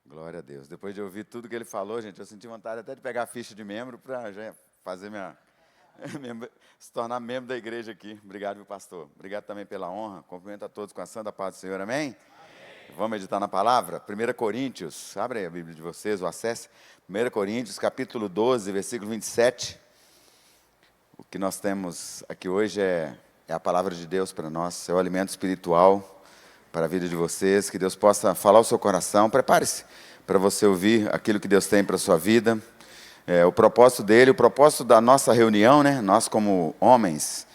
Glória a Deus. Depois de ouvir tudo que ele falou, gente, eu senti vontade até de pegar a ficha de membro para já fazer se tornar membro da igreja aqui. Obrigado, meu pastor. Obrigado também pela honra. Cumprimento a todos com a santa paz do Senhor. Amém? Vamos meditar na palavra? 1 Coríntios, abre aí a Bíblia de vocês, ou acesse. 1 Coríntios, capítulo 12, versículo 27. O que nós temos aqui hoje é a palavra de Deus para nós, é o alimento espiritual para a vida de vocês, que Deus possa falar ao seu coração. Prepare-se para você ouvir aquilo que Deus tem para a sua vida. O propósito dele, o propósito da nossa reunião, né? Nós como homens,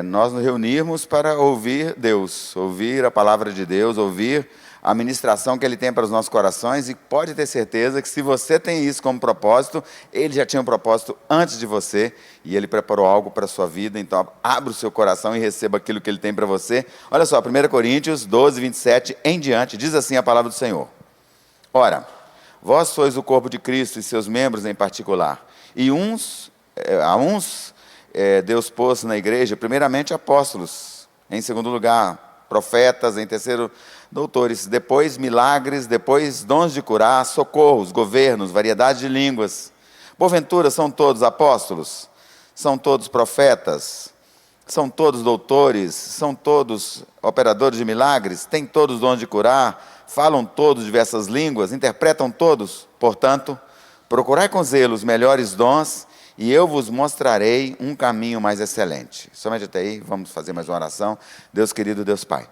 nós nos reunirmos para ouvir Deus, ouvir a palavra de Deus, ouvir a ministração que Ele tem para os nossos corações, e pode ter certeza que se você tem isso como propósito, Ele já tinha um propósito antes de você, e Ele preparou algo para a sua vida. Então abra o seu coração e receba aquilo que Ele tem para você. Olha só, 1 Coríntios 12, 27 em diante, diz assim a palavra do Senhor: Ora, vós sois o corpo de Cristo e seus membros em particular, e a uns Deus pôs na igreja, primeiramente apóstolos, em segundo lugar profetas, em terceiro doutores, depois milagres, depois dons de curar, socorros, governos, variedade de línguas. Porventura são todos apóstolos? São todos profetas? São todos doutores? São todos operadores de milagres? Têm todos dons de curar? Falam todos diversas línguas? Interpretam todos? Portanto, procurai com zelo os melhores dons, e eu vos mostrarei um caminho mais excelente. Somente até aí, vamos fazer mais uma oração. Deus querido, Deus Pai,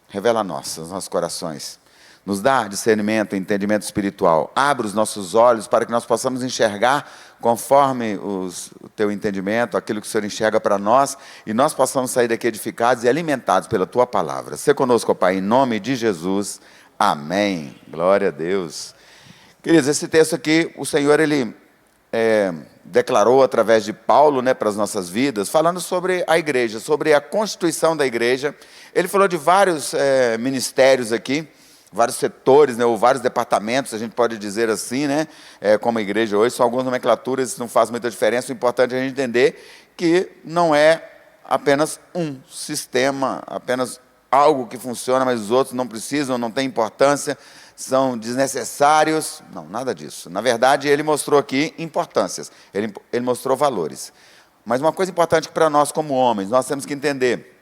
revela a nós, os nossos corações. Nos dá discernimento, entendimento espiritual. Abre os nossos olhos para que nós possamos enxergar conforme o Teu entendimento, aquilo que o Senhor enxerga para nós, e nós possamos sair daqui edificados e alimentados pela Tua palavra. Sê conosco, ó Pai, em nome de Jesus. Amém. Glória a Deus. Queridos, esse texto aqui, o Senhor, Ele declarou através de Paulo, né, para as nossas vidas, falando sobre a igreja, sobre a constituição da igreja. Ele falou de vários ministérios aqui, vários setores, né, ou vários departamentos, a gente pode dizer assim, né, como a igreja hoje. São algumas nomenclaturas, isso não faz muita diferença. O importante é a gente entender que não é apenas um sistema, apenas algo que funciona, mas os outros não precisam, não têm importância, são desnecessários. Não, nada disso. Na verdade, ele mostrou aqui importâncias, ele mostrou valores. Mas uma coisa importante que para nós como homens, nós temos que entender,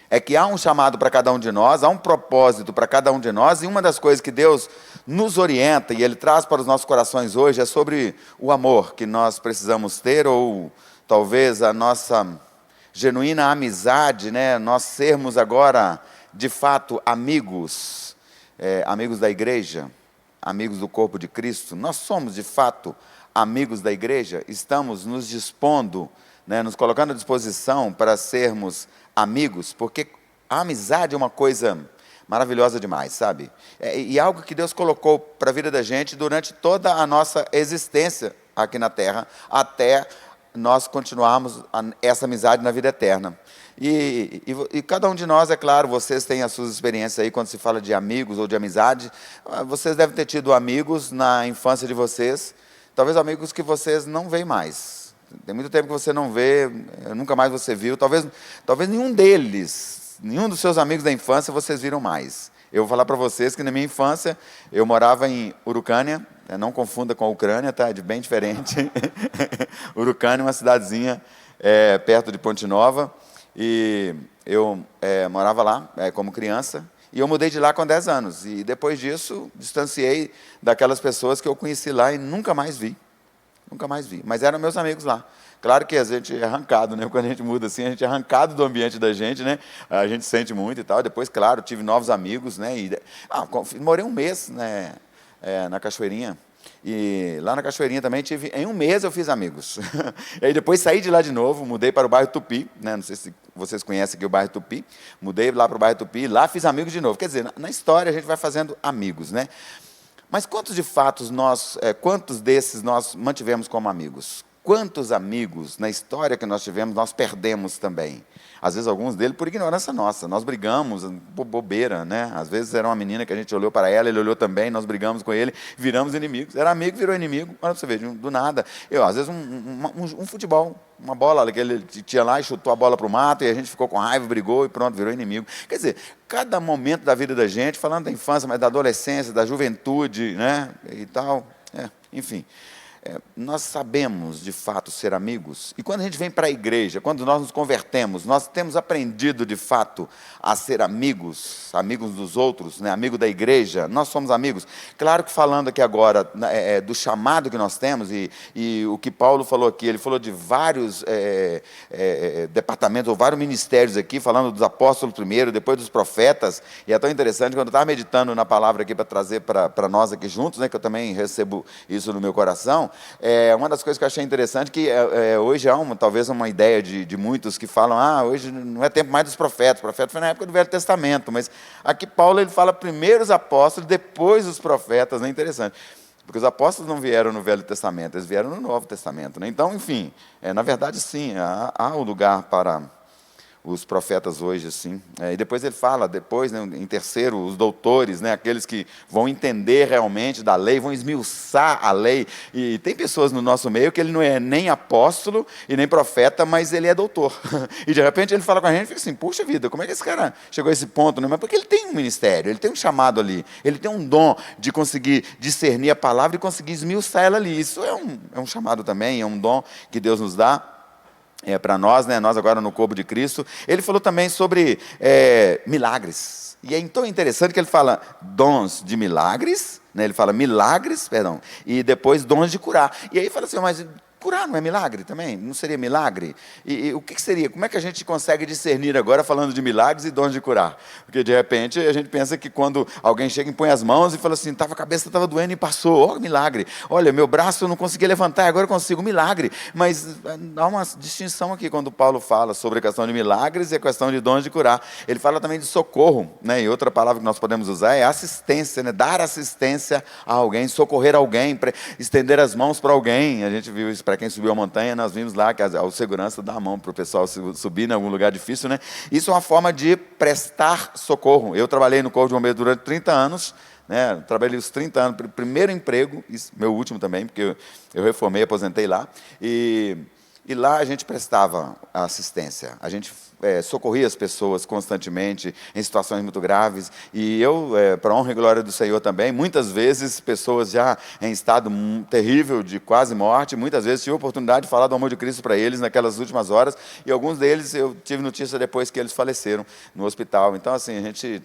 é que há um chamado para cada um de nós, há um propósito para cada um de nós, e uma das coisas que Deus nos orienta, e Ele traz para os nossos corações hoje, é sobre o amor que nós precisamos ter, ou talvez a nossa genuína amizade, né? Nós sermos agora, de fato, amigos, amigos da igreja, amigos do corpo de Cristo. Nós somos, de fato, amigos da igreja, estamos nos dispondo, né, nos colocando à disposição para sermos amigos, porque a amizade é uma coisa maravilhosa demais, sabe? E algo que Deus colocou para a vida da gente durante toda a nossa existência aqui na terra, até nós continuarmos essa amizade na vida eterna. E cada um de nós, é claro, vocês têm as suas experiências aí quando se fala de amigos ou de amizade. Vocês devem ter tido amigos na infância de vocês, talvez amigos que vocês não veem mais. Tem muito tempo que você não vê, nunca mais você viu. Talvez nenhum deles, nenhum dos seus amigos da infância vocês viram mais. Eu vou falar para vocês que na minha infância eu morava em Urucânia, não confunda com a Ucrânia, tá? É bem diferente. Urucânia é uma cidadezinha perto de Ponte Nova, e eu morava lá como criança, e eu mudei de lá com 10 anos, e depois disso distanciei daquelas pessoas que eu conheci lá e nunca mais vi, mas eram meus amigos lá. Claro que a gente é arrancado, né? Quando a gente muda assim, a gente é arrancado do ambiente da gente, né? A gente sente muito e tal. Depois, claro, tive novos amigos, né? Morei um mês, né, na Cachoeirinha. E lá na Cachoeirinha também em um mês eu fiz amigos. E aí depois saí de lá de novo, mudei para o bairro Tupi, né? Não sei se vocês conhecem aqui o bairro Tupi. Mudei lá para o bairro Tupi, lá fiz amigos de novo. Quer dizer, na história a gente vai fazendo amigos, né? Mas quantos desses nós mantivemos como amigos? quantos amigos na história que nós tivemos nós perdemos também? Às vezes alguns deles por ignorância nossa. Nós brigamos, por bobeira, né? Às vezes era uma menina que a gente olhou para ela, ele olhou também, nós brigamos com ele, viramos inimigos. Era amigo, virou inimigo. Olha para você ver, do nada. Às vezes um futebol, uma bola que ele tinha lá e chutou a bola para o mato, e a gente ficou com raiva, brigou e pronto, virou inimigo. Quer dizer, cada momento da vida da gente, falando da infância, mas da adolescência, da juventude, né? E tal, enfim. Nós sabemos, de fato, ser amigos. E quando a gente vem para a igreja, quando nós nos convertemos, nós temos aprendido, de fato, a ser amigos, amigos dos outros, né? Amigo da igreja, nós somos amigos. Claro que falando aqui agora do chamado que nós temos, e o que Paulo falou aqui, ele falou de vários departamentos, ou vários ministérios aqui, falando dos apóstolos primeiro, depois dos profetas, e é tão interessante, quando eu estava meditando na palavra aqui para trazer para nós aqui juntos, né, que eu também recebo isso no meu coração. Uma das coisas que eu achei interessante que hoje há talvez uma ideia de muitos que falam, hoje não é tempo mais dos profetas, o profeta foi na época do Velho Testamento, mas aqui Paulo ele fala primeiro os apóstolos, depois os profetas, né? Interessante, porque os apóstolos não vieram no Velho Testamento, eles vieram no Novo Testamento, né? Então, enfim, na verdade sim, há um lugar para os profetas hoje, assim. E depois ele fala, né, em terceiro, os doutores, né, aqueles que vão entender realmente da lei, vão esmiuçar a lei. E tem pessoas no nosso meio que ele não é nem apóstolo e nem profeta, mas ele é doutor. E de repente ele fala com a gente e fica assim, puxa vida, como é que esse cara chegou a esse ponto? Né? Mas porque ele tem um ministério, ele tem um chamado ali, ele tem um dom de conseguir discernir a palavra e conseguir esmiuçar ela ali. Isso é um chamado também, é um dom que Deus nos dá. Para nós, né, nós agora no corpo de Cristo. Ele falou também sobre milagres. E é então interessante que ele fala dons de milagres, né, ele fala milagres, perdão, e depois dons de curar. E aí fala assim, mas curar não é milagre também? Não seria milagre? E o que seria? Como é que a gente consegue discernir agora falando de milagres e dons de curar? Porque de repente a gente pensa que quando alguém chega e põe as mãos e fala assim, a cabeça estava doendo e passou, milagre. Olha, meu braço eu não conseguia levantar, agora eu consigo, milagre. Mas há uma distinção aqui quando Paulo fala sobre a questão de milagres e a questão de dons de curar. Ele fala também de socorro, né? E outra palavra que nós podemos usar é assistência, né? Dar assistência a alguém, socorrer alguém, estender as mãos para alguém. A gente viu isso. Para quem subiu a montanha, nós vimos lá que o segurança dá a mão para o pessoal subir em algum lugar difícil, né? Isso é uma forma de prestar socorro. Eu trabalhei no Corpo de Bombeiros durante 30 anos, né? Trabalhei os 30 anos, primeiro emprego, meu último também, porque eu reformei, aposentei lá, e lá a gente prestava assistência, a gente socorria as pessoas constantemente em situações muito graves, e eu, para a honra e glória do Senhor também, muitas vezes pessoas já em estado terrível de quase morte, muitas vezes tive a oportunidade de falar do amor de Cristo para eles naquelas últimas horas, e alguns deles eu tive notícia depois que eles faleceram no hospital. Então assim, a gente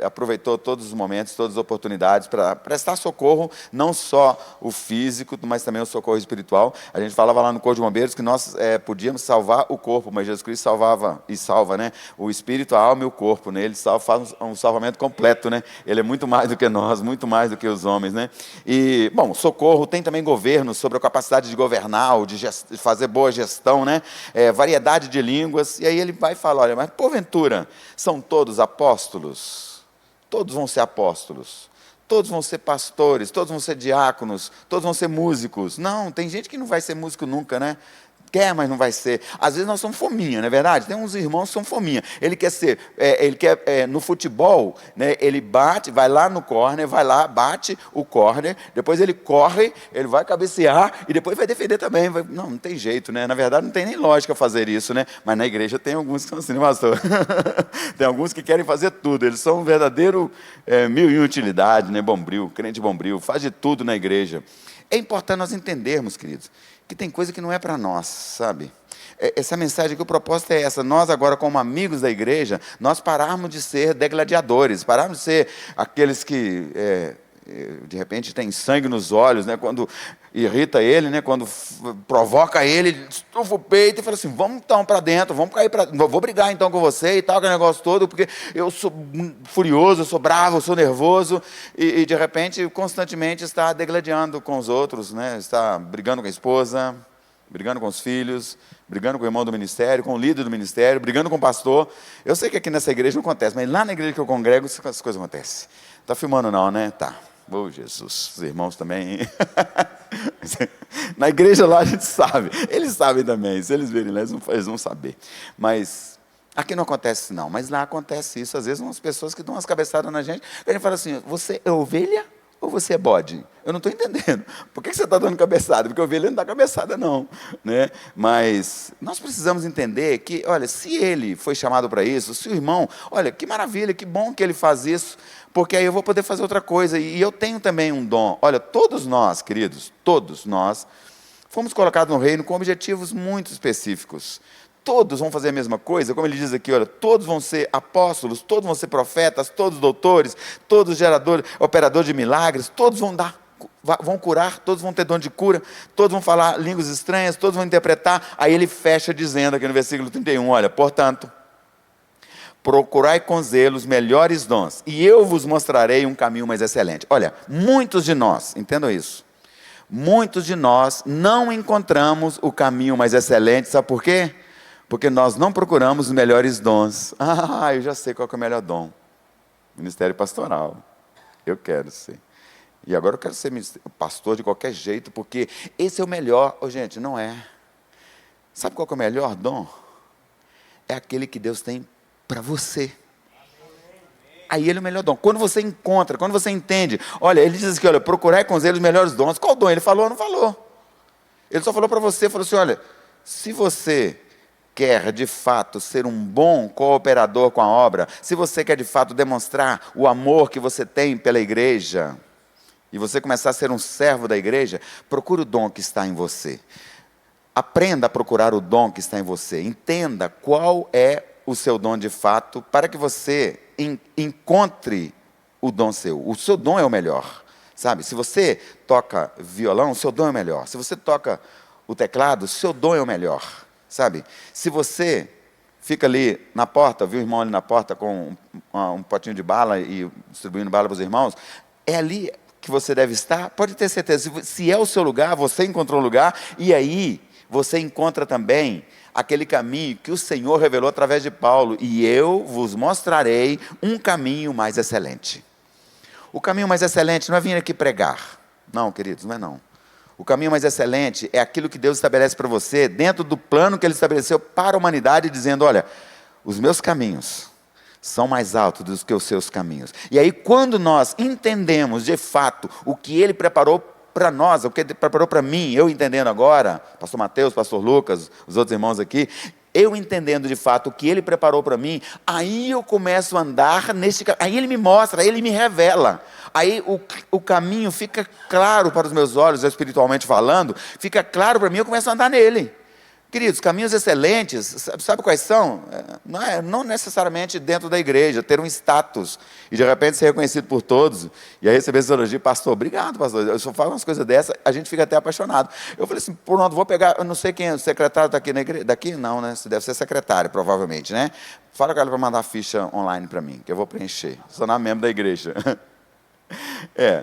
aproveitou todos os momentos, todas as oportunidades para prestar socorro, não só o físico, mas também o socorro espiritual. A gente falava lá no Corpo de Bombeiros que nós podíamos salvar o corpo, mas Jesus Cristo salvava e salva, né, o espírito, a alma e o corpo, né? Ele faz um salvamento completo, né? Ele é muito mais do que nós, muito mais do que os homens, né? E, bom, socorro tem também governo, sobre a capacidade de governar, de fazer boa gestão, né? Variedade de línguas, e aí ele vai falar, olha, mas porventura, são todos apóstolos? Todos vão ser apóstolos. Todos vão ser pastores, todos vão ser diáconos, todos vão ser músicos. Não, tem gente que não vai ser músico nunca, né? Quer, mas não vai ser. Às vezes nós somos fominha, não é verdade? Tem uns irmãos que são fominha. Ele quer no futebol, né, ele bate, vai lá no córner, vai lá, bate o córner, depois ele corre, ele vai cabecear e depois vai defender também. Não tem jeito, né? Na verdade, não tem nem lógica fazer isso, né? Mas na igreja tem alguns que são assim, né, pastor? Tem alguns que querem fazer tudo. Eles são um verdadeiro mil e utilidade, né? Bombril, crente bombril, faz de tudo na igreja. É importante nós entendermos, queridos, que tem coisa que não é para nós, sabe? Essa mensagem aqui, o propósito é essa. Nós agora, como amigos da igreja, nós pararmos de ser degladiadores, pararmos de ser aqueles que, de repente, têm sangue nos olhos, né? Quando irrita ele, né? Quando provoca ele estufa o peito e fala assim, vamos então para dentro, vou brigar então com você e tal, aquele negócio todo, porque eu sou furioso, eu sou bravo, eu sou nervoso, e de repente, constantemente está degladiando com os outros, né? Está brigando com a esposa, brigando com os filhos, brigando com o irmão do ministério, com o líder do ministério, brigando com o pastor. Eu sei que aqui nessa igreja não acontece, mas lá na igreja que eu congrego, essas coisas acontecem. Está filmando não, né? Tá. Oh, Jesus, os irmãos também. Na igreja lá a gente sabe. Eles sabem também. Se eles verem lá, eles vão saber. Mas aqui não acontece isso, não. Mas lá acontece isso. Às vezes, umas pessoas que dão umas cabeçadas na gente. A gente fala assim, você é ovelha ou você é bode? Eu não estou entendendo. Por que você está dando cabeçada? Porque ovelha não dá cabeçada, não. Né? Mas nós precisamos entender que, olha, se ele foi chamado para isso, se o irmão, olha, que maravilha, que bom que ele faz isso, porque aí eu vou poder fazer outra coisa. E eu tenho também um dom. Olha, todos nós, queridos, todos nós, fomos colocados no reino com objetivos muito específicos. Todos vão fazer a mesma coisa, como ele diz aqui, olha, todos vão ser apóstolos, todos vão ser profetas, todos doutores, todos geradores, operadores de milagres, todos vão curar, todos vão ter dom de cura, todos vão falar línguas estranhas, todos vão interpretar. Aí ele fecha dizendo aqui no versículo 31, olha, portanto, procurai com zelo os melhores dons, e eu vos mostrarei um caminho mais excelente. Olha, muitos de nós, entendam isso, muitos de nós não encontramos o caminho mais excelente, sabe por quê? Porque nós não procuramos os melhores dons. Ah, eu já sei qual que é o melhor dom. Ministério pastoral. Eu quero ser. E agora eu quero ser pastor de qualquer jeito, porque esse é o melhor. Oh, gente, não é. Sabe qual que é o melhor dom? É aquele que Deus tem para você. Aí ele é o melhor dom. Quando você encontra, quando você entende. Olha, ele diz aqui, olha, procurai com zelo os melhores dons. Qual dom? Ele falou ou não falou? Ele só falou para você, falou assim, olha, se você quer de fato ser um bom cooperador com a obra, se você quer de fato demonstrar o amor que você tem pela igreja, e você começar a ser um servo da igreja, procure o dom que está em você. Aprenda a procurar o dom que está em você. Entenda qual é o seu dom de fato, para que você encontre o dom seu. O seu dom é o melhor, sabe? Se você toca violão, o seu dom é o melhor. Se você toca o teclado, o seu dom é o melhor. Sabe, se você fica ali na porta, viu o irmão ali na porta com um potinho de bala e distribuindo bala para os irmãos, é ali que você deve estar, pode ter certeza, se é o seu lugar, você encontrou o lugar, e aí você encontra também aquele caminho que o Senhor revelou através de Paulo, e eu vos mostrarei um caminho mais excelente. O caminho mais excelente não é vir aqui pregar, não, queridos, não é não. O caminho mais excelente é aquilo que Deus estabelece para você, dentro do plano que Ele estabeleceu para a humanidade, dizendo, olha, os meus caminhos são mais altos do que os seus caminhos. E aí, quando nós entendemos, de fato, o que Ele preparou para nós, o que Ele preparou para mim, eu entendendo agora, pastor Mateus, pastor Lucas, os outros irmãos aqui, eu entendendo de fato o que Ele preparou para mim, aí eu começo a andar nesse caminho, aí Ele me mostra, aí Ele me revela, aí o caminho fica claro para os meus olhos, espiritualmente falando, fica claro para mim, eu começo a andar nele. Queridos, caminhos excelentes, sabe quais são? Não necessariamente dentro da igreja, ter um status, e de repente ser reconhecido por todos, e aí receber esse elogio, pastor, obrigado, pastor, eu só falo umas coisas dessas, a gente fica até apaixonado. Eu falei assim, pronto, vou pegar, eu não sei quem é, o secretário está aqui na igreja, daqui não, né, você deve ser secretário, provavelmente, né? Fala com ela para mandar a ficha online para mim, que eu vou preencher, sou não membro da igreja.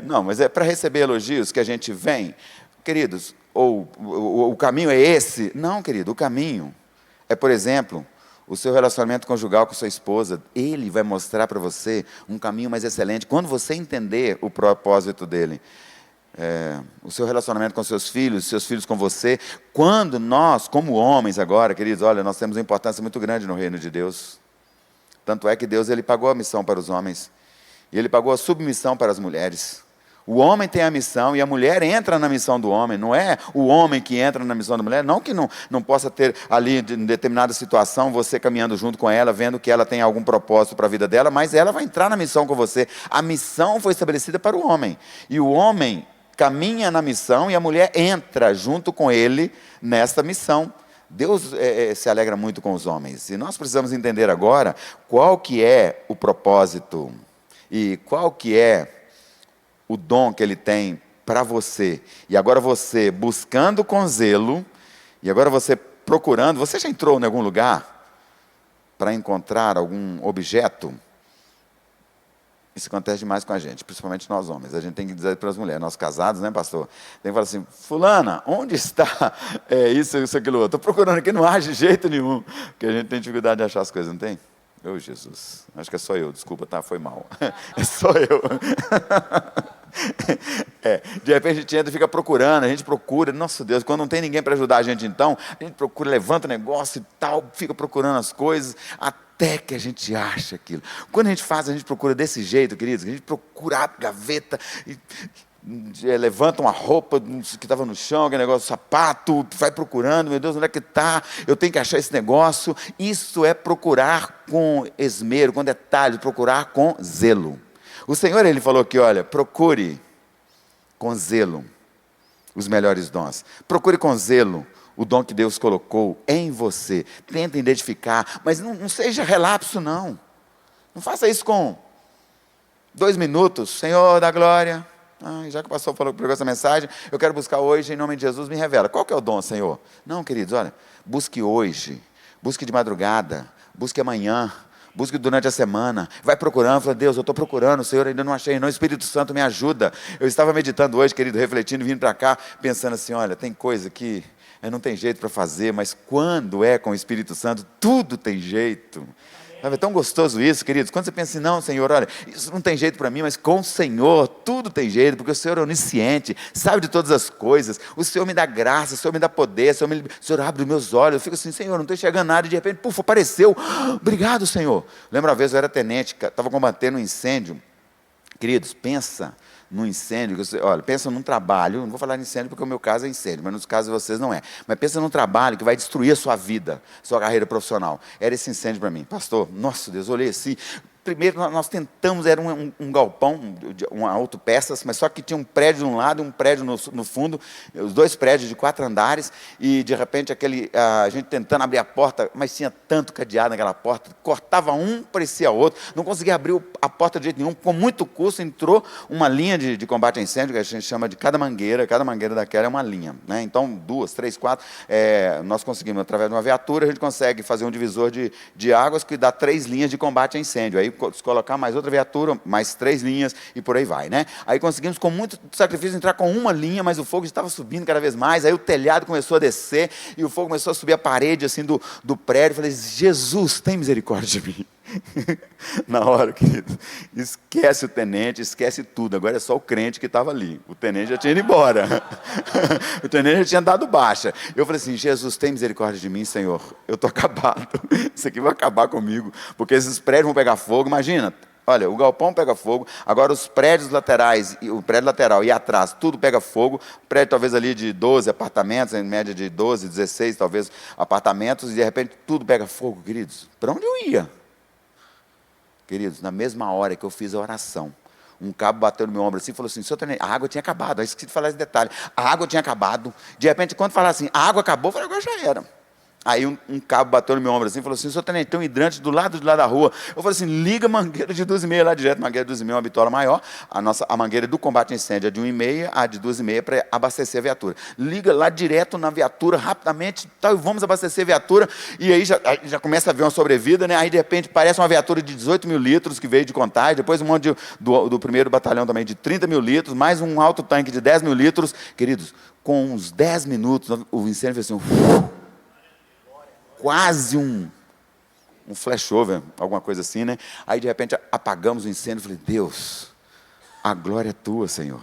Não, mas é para receber elogios que a gente vem, queridos, ou o caminho é esse? Não, querido, o caminho é, por exemplo, o seu relacionamento conjugal com sua esposa. Ele vai mostrar para você um caminho mais excelente, quando você entender o propósito dele. O seu relacionamento com seus filhos com você. Quando nós, como homens agora, queridos, olha, nós temos uma importância muito grande no reino de Deus. Tanto é que Deus, Ele pagou a missão para os homens, e Ele pagou a submissão para as mulheres. O homem tem a missão e a mulher entra na missão do homem. Não é o homem que entra na missão da mulher. Não que não possa ter ali, em determinada situação, você caminhando junto com ela, vendo que ela tem algum propósito para a vida dela, mas ela vai entrar na missão com você. A missão foi estabelecida para o homem. E o homem caminha na missão e a mulher entra junto com ele nesta missão. Deus se alegra muito com os homens. E nós precisamos entender agora qual que é o propósito e qual que é o dom que Ele tem para você. E agora você buscando com zelo, e agora você procurando, você já entrou em algum lugar para encontrar algum objeto? Isso acontece demais com a gente, principalmente nós homens. A gente tem que dizer para as mulheres, nós casados, né, pastor? Tem que falar assim, fulana, onde está isso, aquilo outro? Estou procurando aqui, não há de jeito nenhum. Porque a gente tem dificuldade de achar as coisas, não tem? Ô, Jesus, acho que é só eu, desculpa, tá, foi mal. É só eu. De repente a gente entra e fica procurando, a gente procura, nossa Deus, quando não tem ninguém para ajudar a gente então, a gente procura, levanta o negócio e tal, fica procurando as coisas, até que a gente acha aquilo. Quando a gente procura desse jeito, queridos, a gente procura a gaveta, levanta uma roupa que estava no chão, aquele negócio, sapato, vai procurando, meu Deus, onde é que está? Eu tenho que achar esse negócio. Isso é procurar com esmero, com detalhes, procurar com zelo. O Senhor, Ele falou aqui, olha, procure com zelo os melhores dons. Procure com zelo o dom que Deus colocou em você. Tenta identificar, mas não seja relapso, não. Não faça isso com 2 minutos. Senhor da glória, já que o pastor pregou essa mensagem, eu quero buscar hoje, em nome de Jesus, me revela. Qual que é o dom, Senhor? Não, queridos, olha, busque hoje, busque de madrugada, busque amanhã, busque durante a semana, vai procurando, fala, Deus, eu estou procurando, Senhor, ainda não achei, não, Espírito Santo me ajuda. Eu estava meditando hoje, querido, refletindo, vindo para cá, pensando assim, olha, tem coisa que não tem jeito para fazer, mas quando é com o Espírito Santo, tudo tem jeito. É tão gostoso isso, queridos, quando você pensa assim, não, Senhor, olha, isso não tem jeito para mim, mas com o Senhor, tudo tem jeito, porque o Senhor é onisciente, sabe de todas as coisas, o Senhor me dá graça, o Senhor me dá poder, o Senhor abre os meus olhos, eu fico assim, Senhor, não estou enxergando nada, e de repente, puf, apareceu, obrigado, Senhor. Lembra uma vez, eu era tenente, estava combatendo um incêndio, queridos, pensa num incêndio, olha, pensa num trabalho, não vou falar de incêndio porque o meu caso é incêndio, mas nos casos de vocês não é, mas pensa num trabalho que vai destruir a sua vida, sua carreira profissional. Era esse incêndio para mim, pastor, nossa Deus, eu olhei assim, primeiro nós tentamos, era um galpão, uma autopeças, mas só que tinha um prédio de um lado e um prédio no fundo, os 2 prédios de 4 andares, e de repente a gente tentando abrir a porta, mas tinha tanto cadeado naquela porta, cortava um, parecia outro, não conseguia abrir a porta de jeito nenhum, com muito custo, entrou uma linha de combate a incêndio, que a gente chama de cada mangueira daquela é uma linha, né? Então 2, 3, 4, nós conseguimos, através de uma viatura, a gente consegue fazer um divisor de águas que dá 3 linhas de combate a incêndio, aí colocar mais outra viatura, mais 3 linhas e por aí vai, né? Aí conseguimos com muito sacrifício entrar com uma linha, mas o fogo estava subindo cada vez mais, aí o telhado começou a descer e o fogo começou a subir a parede assim do prédio, eu falei, Jesus, tem misericórdia de mim. Na hora, querido, esquece o tenente, esquece tudo, agora é só o crente que estava ali, o tenente já tinha ido embora, o tenente já tinha dado baixa. Eu falei assim, Jesus, tem misericórdia de mim, Senhor, eu estou acabado, isso aqui vai acabar comigo, porque esses prédios vão pegar fogo, imagina, olha, o galpão pega fogo, agora os prédios laterais, o prédio lateral e atrás, tudo pega fogo, prédio talvez ali de 12 apartamentos, em média de 12, 16 talvez apartamentos, e de repente tudo pega fogo, queridos, para onde eu ia? Queridos, na mesma hora que eu fiz a oração, um cabo bateu no meu ombro assim e falou assim, Senhor Tenente, a água tinha acabado, eu esqueci de falar esse detalhe, a água tinha acabado, de repente quando falar assim, a água acabou, eu falei, agora já era. Aí um cabo bateu no meu ombro assim e falou assim, Senhor Tenente, tem um hidrante do lado da rua. Eu falei assim, liga a mangueira de 2,5 lá direto, mangueira de 2,5 é uma bitola maior, a mangueira do combate a incêndio é de 1,5, a de 2,5 para abastecer a viatura. Liga lá direto na viatura, rapidamente, tá, vamos abastecer a viatura, e aí já começa a ver uma sobrevida, né? Aí de repente parece uma viatura de 18 mil litros que veio de Contagem, depois um monte do primeiro batalhão também de 30 mil litros, mais um alto tanque de 10 mil litros. Queridos, com uns 10 minutos, o incêndio fez assim, quase um flashover, alguma coisa assim, né? Aí de repente apagamos o incêndio, falei, Deus, a glória é tua, Senhor.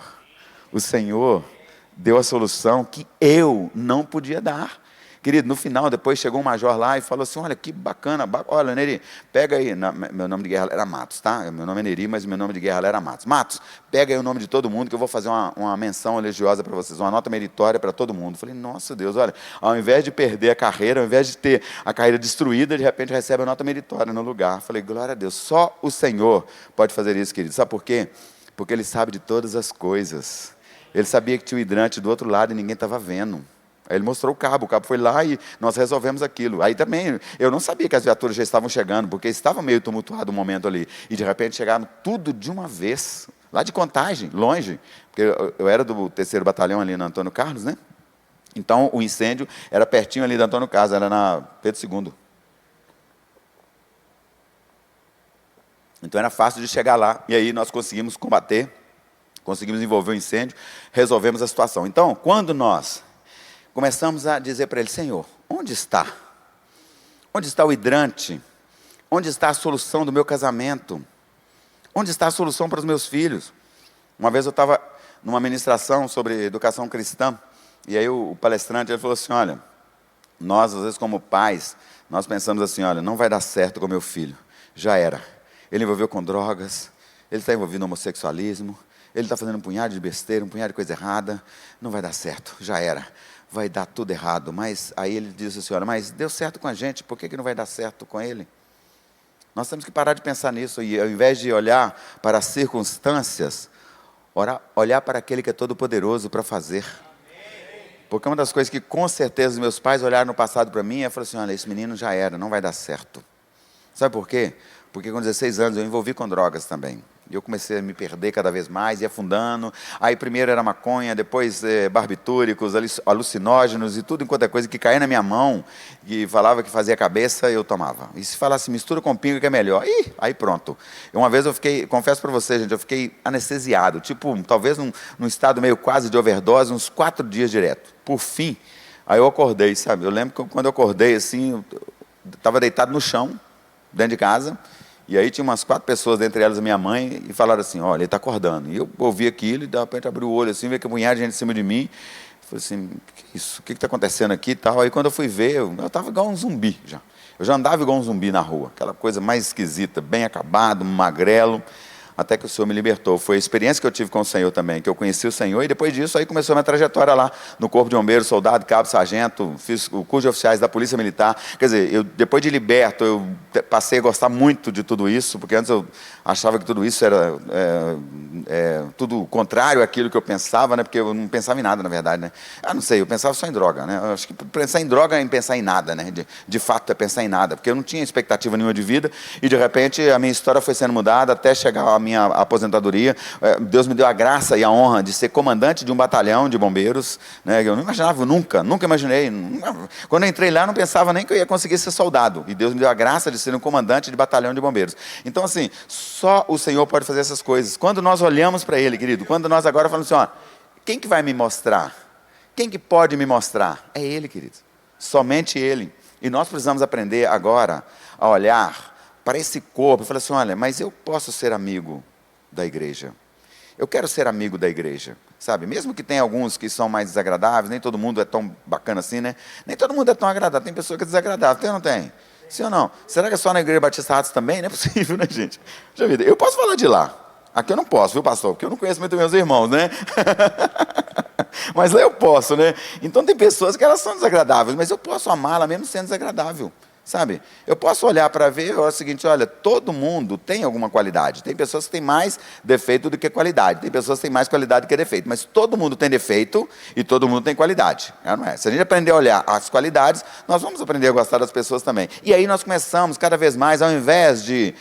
O Senhor deu a solução que eu não podia dar. Querido, no final, depois chegou um major lá e falou assim, olha, que bacana, olha, Neri, pega aí, meu nome de guerra era Matos, tá? Meu nome é Neri, mas meu nome de guerra era Matos. Matos, pega aí o nome de todo mundo, que eu vou fazer uma menção religiosa para vocês, uma nota meritória para todo mundo. Eu falei, nossa Deus, olha, ao invés de perder a carreira, ao invés de ter a carreira destruída, de repente recebe a nota meritória no lugar. Eu falei, glória a Deus, só o Senhor pode fazer isso, querido. Sabe por quê? Porque Ele sabe de todas as coisas. Ele sabia que tinha o hidrante do outro lado e ninguém estava vendo. Aí ele mostrou o cabo foi lá e nós resolvemos aquilo. Aí também, eu não sabia que as viaturas já estavam chegando, porque estava meio tumultuado o momento ali. E de repente chegaram tudo de uma vez, lá de Contagem, longe, porque eu era do 3º Batalhão ali na Antônio Carlos, né? Então o incêndio era pertinho ali da Antônio Carlos, era na Pedro II. Então era fácil de chegar lá, e aí nós conseguimos combater, conseguimos envolver o incêndio, resolvemos a situação. Então, quando nós começamos a dizer para ele, Senhor, onde está? Onde está o hidrante? Onde está a solução do meu casamento? Onde está a solução para os meus filhos? Uma vez eu estava numa ministração sobre educação cristã, e aí o palestrante ele falou assim, olha, nós às vezes como pais, nós pensamos assim, olha, não vai dar certo com meu filho, já era. Ele envolveu com drogas, ele está envolvido no homossexualismo, ele está fazendo um punhado de besteira, um punhado de coisa errada, não vai dar certo, já era, vai dar tudo errado. Mas aí ele disse assim, olha, mas deu certo com a gente, por que não vai dar certo com ele? Nós temos que parar de pensar nisso, e ao invés de olhar para as circunstâncias, olhar para aquele que é todo poderoso para fazer. Porque uma das coisas que com certeza meus pais olharam no passado para mim, e falaram assim, olha, esse menino já era, não vai dar certo. Sabe por quê? Porque com 16 anos eu envolvi com drogas também. E eu comecei a me perder cada vez mais, ia afundando. Aí primeiro era maconha, depois barbitúricos, alucinógenos e tudo enquanto é coisa que caía na minha mão, que falava que fazia cabeça, eu tomava. E se falasse mistura com pinga que é melhor, aí pronto. Uma vez eu fiquei, confesso para você, gente, eu fiquei anestesiado, tipo, talvez num estado meio quase de overdose, uns 4 dias direto. Por fim, aí eu acordei, sabe? Eu lembro que quando eu acordei, assim, eu estava deitado no chão, dentro de casa, e aí tinha umas 4 pessoas, dentre elas a minha mãe, e falaram assim, olha, ele está acordando. E eu ouvi aquilo, e de repente abri o olho assim, vi que um punhado de gente em cima de mim. Falei assim, que isso? O que está acontecendo aqui e tal? Aí quando eu fui ver, eu estava igual um zumbi já. Eu já andava igual um zumbi na rua, aquela coisa mais esquisita, bem acabado, magrelo, até que o Senhor me libertou. Foi a experiência que eu tive com o Senhor também, que eu conheci o Senhor, e depois disso aí começou a minha trajetória lá, no Corpo de Bombeiros, soldado, cabo, sargento, fiz o curso de oficiais da Polícia Militar. Quer dizer, depois de liberto, eu passei a gostar muito de tudo isso, porque antes eu achava que tudo isso era tudo contrário àquilo que eu pensava, né? Porque eu não pensava em nada, na verdade, né? Não sei, eu pensava só em droga, né? Eu acho que pensar em droga é pensar em nada, né? De fato é pensar em nada, porque eu não tinha expectativa nenhuma de vida, e de repente a minha história foi sendo mudada até chegar a minha aposentadoria. Deus me deu a graça e a honra de ser comandante de um batalhão de bombeiros, né? Eu não imaginava, nunca imaginei. Quando eu entrei lá, eu não pensava nem que eu ia conseguir ser soldado, e Deus me deu a graça de ser um comandante de batalhão de bombeiros. Então, assim, só o Senhor pode fazer essas coisas. Quando nós olhamos para Ele, querido, quando nós agora falamos assim, ó, quem que vai me mostrar? Quem que pode me mostrar? É Ele, querido. Somente Ele. E nós precisamos aprender agora a olhar para esse corpo e falar assim, olha, mas eu posso ser amigo da igreja. Eu quero ser amigo da igreja, sabe? Mesmo que tenha alguns que são mais desagradáveis, nem todo mundo é tão bacana assim, né? Nem todo mundo é tão agradável, tem pessoa que é desagradável, tem ou não tem? Sim ou não? Será que é só na Igreja Batista Ratos também? Não é possível, né, gente? Já vi, eu posso falar de lá. Aqui eu não posso, viu, pastor? Porque eu não conheço muito meus irmãos, né? Mas lá eu posso, né? Então tem pessoas que elas são desagradáveis, mas eu posso amá-la mesmo sendo desagradável. Sabe, eu posso olhar para ver, é o seguinte, olha, todo mundo tem alguma qualidade. Tem pessoas que têm mais defeito do que qualidade. Tem pessoas que têm mais qualidade do que defeito. Mas todo mundo tem defeito e todo mundo tem qualidade. Não é? Se a gente aprender a olhar as qualidades, nós vamos aprender a gostar das pessoas também. E aí nós começamos cada vez mais, ao invés de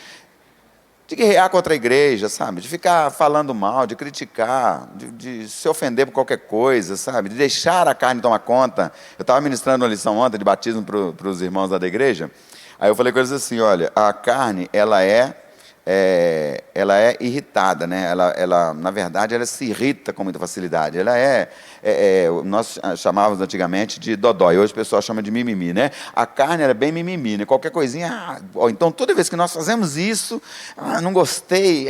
guerrear contra a igreja, sabe? De ficar falando mal, de criticar, de se ofender por qualquer coisa, sabe? De deixar a carne tomar conta. Eu estava ministrando uma lição ontem de batismo para os irmãos lá da igreja. Aí eu falei coisas assim, olha, a carne, ela é irritada, né? Ela, na verdade, ela se irrita com muita facilidade. Ela nós chamávamos antigamente de dodói, hoje o pessoal chama de mimimi, né? A carne era bem mimimi, né? Qualquer coisinha, então toda vez que nós fazemos isso, não gostei,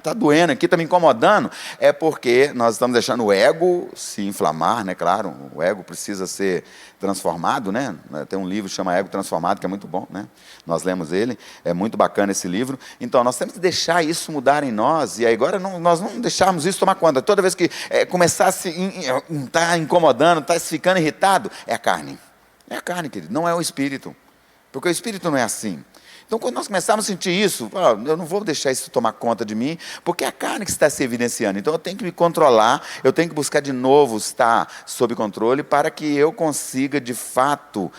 tá doendo aqui, tá me incomodando, é porque nós estamos deixando o ego se inflamar, né? Claro, o ego precisa ser transformado, né? Tem um livro que chama Ego Transformado, que é muito bom, né? Nós lemos ele, é muito bacana esse livro. Então, nós temos que deixar isso mudar em nós, e aí agora nós não deixarmos isso tomar conta. Toda vez que começar a estar incomodando, está se ficando irritado, é a carne. É a carne, querido, não é o espírito. Porque o espírito não é assim. Então, quando nós começarmos a sentir isso, eu não vou deixar isso tomar conta de mim, porque é a carne que está se evidenciando. Então, eu tenho que me controlar, eu tenho que buscar de novo estar sob controle, para que eu consiga, de fato,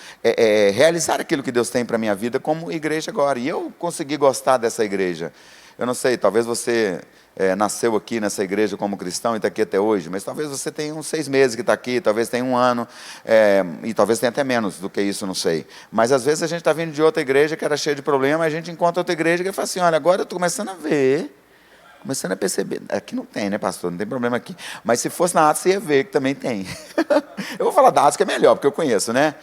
realizar aquilo que Deus tem para a minha vida como igreja agora. E eu consegui gostar dessa igreja. Eu não sei, talvez você nasceu aqui nessa igreja como cristão e está aqui até hoje, mas talvez você tenha uns 6 meses que está aqui, talvez tenha 1 ano, e talvez tenha até menos do que isso, não sei. Mas às vezes a gente está vindo de outra igreja que era cheia de problemas, a gente encontra outra igreja que fala assim, olha, agora eu estou começando a ver, começando a perceber. Aqui não tem, né, pastor? Não tem problema aqui. Mas se fosse na Atos, você ia ver que também tem. Eu vou falar da Atos, que é melhor, porque eu conheço, né?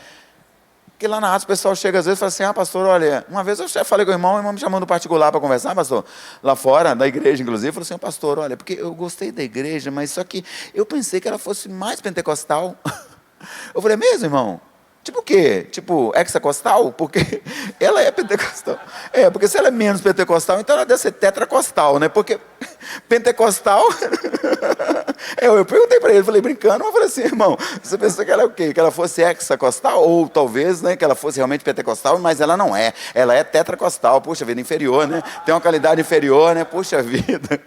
Porque lá na Atos o pessoal chega às vezes e fala assim, pastor, olha, uma vez eu falei com o irmão me chamou no particular para conversar, pastor, lá fora, da igreja inclusive, falou assim, pastor, olha, porque eu gostei da igreja, mas só que eu pensei que ela fosse mais pentecostal. Eu falei, mesmo, irmão? Tipo o quê? Tipo, hexacostal? Porque ela é pentecostal. Porque se ela é menos pentecostal, então ela deve ser tetracostal, né? Porque pentecostal... Eu perguntei para ele, falei, brincando, mas falei assim, irmão, você pensou que ela é o quê? Que ela fosse hexacostal? Ou talvez, né, que ela fosse realmente pentecostal, mas ela não é. Ela é tetracostal, puxa vida, inferior, né? Tem uma qualidade inferior, né? Puxa vida.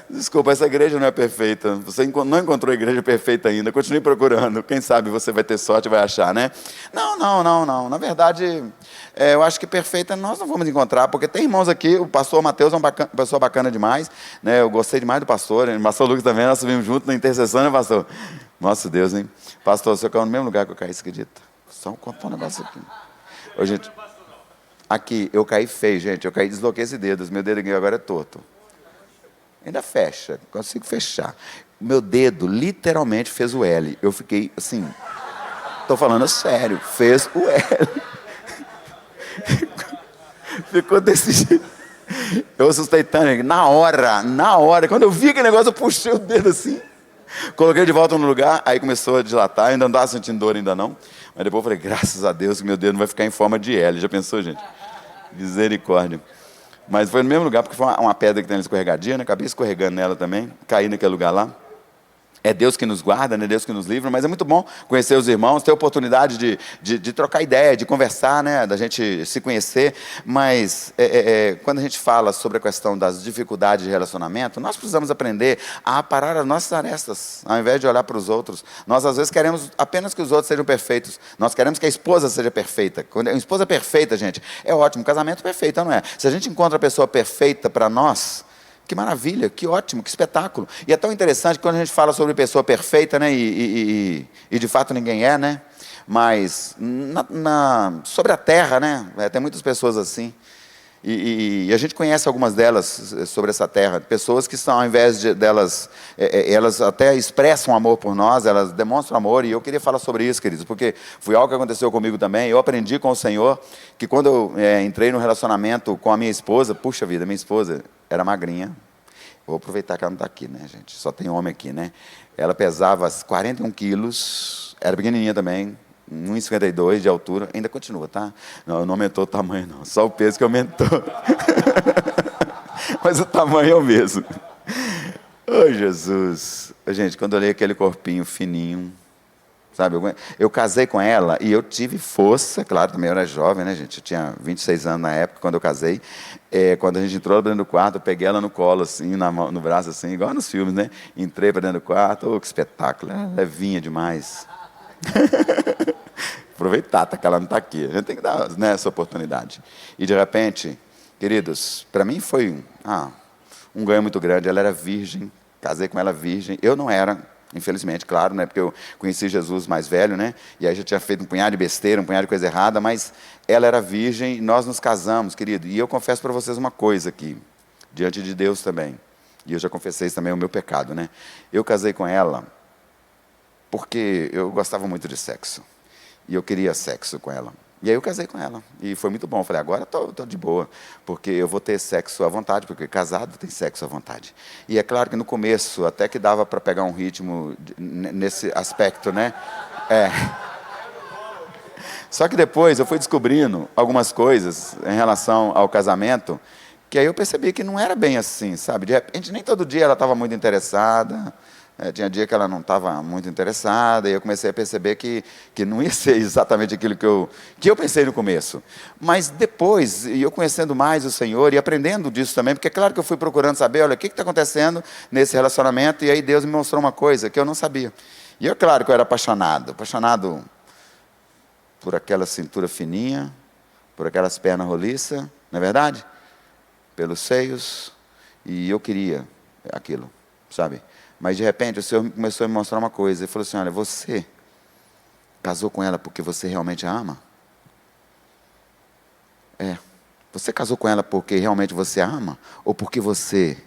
Desculpa, essa igreja não é perfeita. Você não encontrou a igreja perfeita ainda. Continue procurando. Quem sabe você vai ter sorte e vai achar, né? Não. Na verdade, eu acho que perfeita nós não vamos encontrar, porque tem irmãos aqui, o pastor Mateus é uma pessoa bacana demais, né? Eu gostei demais do pastor, o pastor Lucas também, nós subimos juntos na intercessão, né, pastor? Nossa Deus, hein? Pastor, você caiu no mesmo lugar que eu caí, você acredita? Só contar um negócio aqui. Ô, gente, aqui, eu caí feio, gente. Eu caí, desloquei esse dedo. Meu dedo aqui agora é torto. Ainda fecha, consigo fechar. Meu dedo literalmente fez o L. Eu fiquei assim, estou falando sério, fez o L. Ficou desse jeito. Eu assustei tanto, na hora, quando eu vi aquele negócio, eu puxei o dedo assim, coloquei de volta no lugar, aí começou a dilatar, ainda não estava sentindo dor, ainda não, mas depois eu falei, graças a Deus que meu dedo não vai ficar em forma de L, já pensou, gente? Misericórdia. Mas foi no mesmo lugar, porque foi uma pedra que tem escorregadia, né? Acabei escorregando nela também, caí naquele lugar lá. É Deus que nos guarda, né? Deus que nos livra, mas é muito bom conhecer os irmãos, ter a oportunidade de trocar ideia, de conversar, né? Da gente se conhecer, mas quando a gente fala sobre a questão das dificuldades de relacionamento, nós precisamos aprender a parar as nossas arestas, ao invés de olhar para os outros. Nós às vezes queremos apenas que os outros sejam perfeitos, nós queremos que a esposa seja perfeita. Quando a esposa é perfeita, gente, é ótimo, casamento perfeito, não é? Se a gente encontra a pessoa perfeita para nós, que maravilha, que ótimo, que espetáculo. E é tão interessante que quando a gente fala sobre pessoa perfeita, né, e de fato ninguém é, né? Mas sobre a terra, né? Tem muitas pessoas assim. E a gente conhece algumas delas sobre essa terra, pessoas que são, ao invés delas, elas até expressam amor por nós, elas demonstram amor, e eu queria falar sobre isso, queridos, porque foi algo que aconteceu comigo também. Eu aprendi com o Senhor, que quando eu entrei no relacionamento com a minha esposa, puxa vida, minha esposa era magrinha, vou aproveitar que ela não está aqui, né, gente, só tem homem aqui, né, ela pesava 41 quilos, era pequenininha também, 1,52 de altura, ainda continua, tá? Não aumentou o tamanho não, só o peso que aumentou. Mas o tamanho é o mesmo. Oh, Jesus. Gente, quando eu olhei aquele corpinho fininho, sabe, eu casei com ela e eu tive força, claro, também eu era jovem, né, gente? Eu tinha 26 anos na época, quando eu casei. Quando a gente entrou dentro do quarto, eu peguei ela no colo, assim, no braço, assim, igual nos filmes, né? Entrei para dentro do quarto, oh, que espetáculo, levinha demais. Aproveitar, tá, que ela não está aqui. A gente tem que dar, né, essa oportunidade. E de repente, queridos, para mim foi um ganho muito grande. Ela era virgem, casei com ela virgem. Eu não era, infelizmente, claro, né, porque eu conheci Jesus mais velho, né, e aí já tinha feito um punhado de besteira, um punhado de coisa errada, mas ela era virgem e nós nos casamos, querido. E eu confesso para vocês uma coisa aqui, diante de Deus também. E eu já confessei também o meu pecado, né. Eu casei com ela porque eu gostava muito de sexo. E eu queria sexo com ela. E aí eu casei com ela. E foi muito bom. Eu falei, agora estou de boa, porque eu vou ter sexo à vontade, porque casado tem sexo à vontade. E é claro que no começo, até que dava para pegar um ritmo nesse aspecto, né? Só que depois eu fui descobrindo algumas coisas em relação ao casamento, que aí eu percebi que não era bem assim, sabe? De repente, nem todo dia ela estava muito interessada. Tinha dia que ela não estava muito interessada, e eu comecei a perceber que não ia ser exatamente aquilo que eu pensei no começo. Mas depois, e eu conhecendo mais o Senhor e aprendendo disso também, porque é claro que eu fui procurando saber, olha, o que está acontecendo nesse relacionamento, e aí Deus me mostrou uma coisa que eu não sabia. E é claro que eu era apaixonado por aquela cintura fininha, por aquelas pernas roliças, não é verdade? Pelos seios, e eu queria aquilo, sabe? Mas, de repente, o Senhor começou a me mostrar uma coisa. Ele falou assim, olha, você casou com ela porque você realmente a ama? Você casou com ela porque realmente você a ama? Ou porque você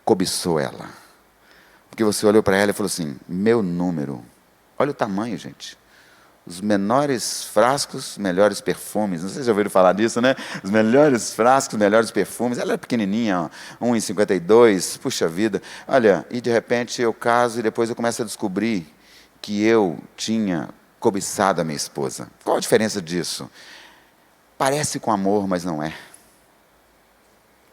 cobiçou ela? Porque você olhou para ela e falou assim, meu número. Olha o tamanho, gente. os menores frascos, melhores perfumes. Não sei se já ouviram falar disso, né? Os melhores frascos, melhores perfumes. Ela é pequenininha, 1,52, puxa vida. Olha, e de repente eu caso e depois eu começo a descobrir que eu tinha cobiçado a minha esposa. Qual a diferença disso? Parece com amor, mas não é.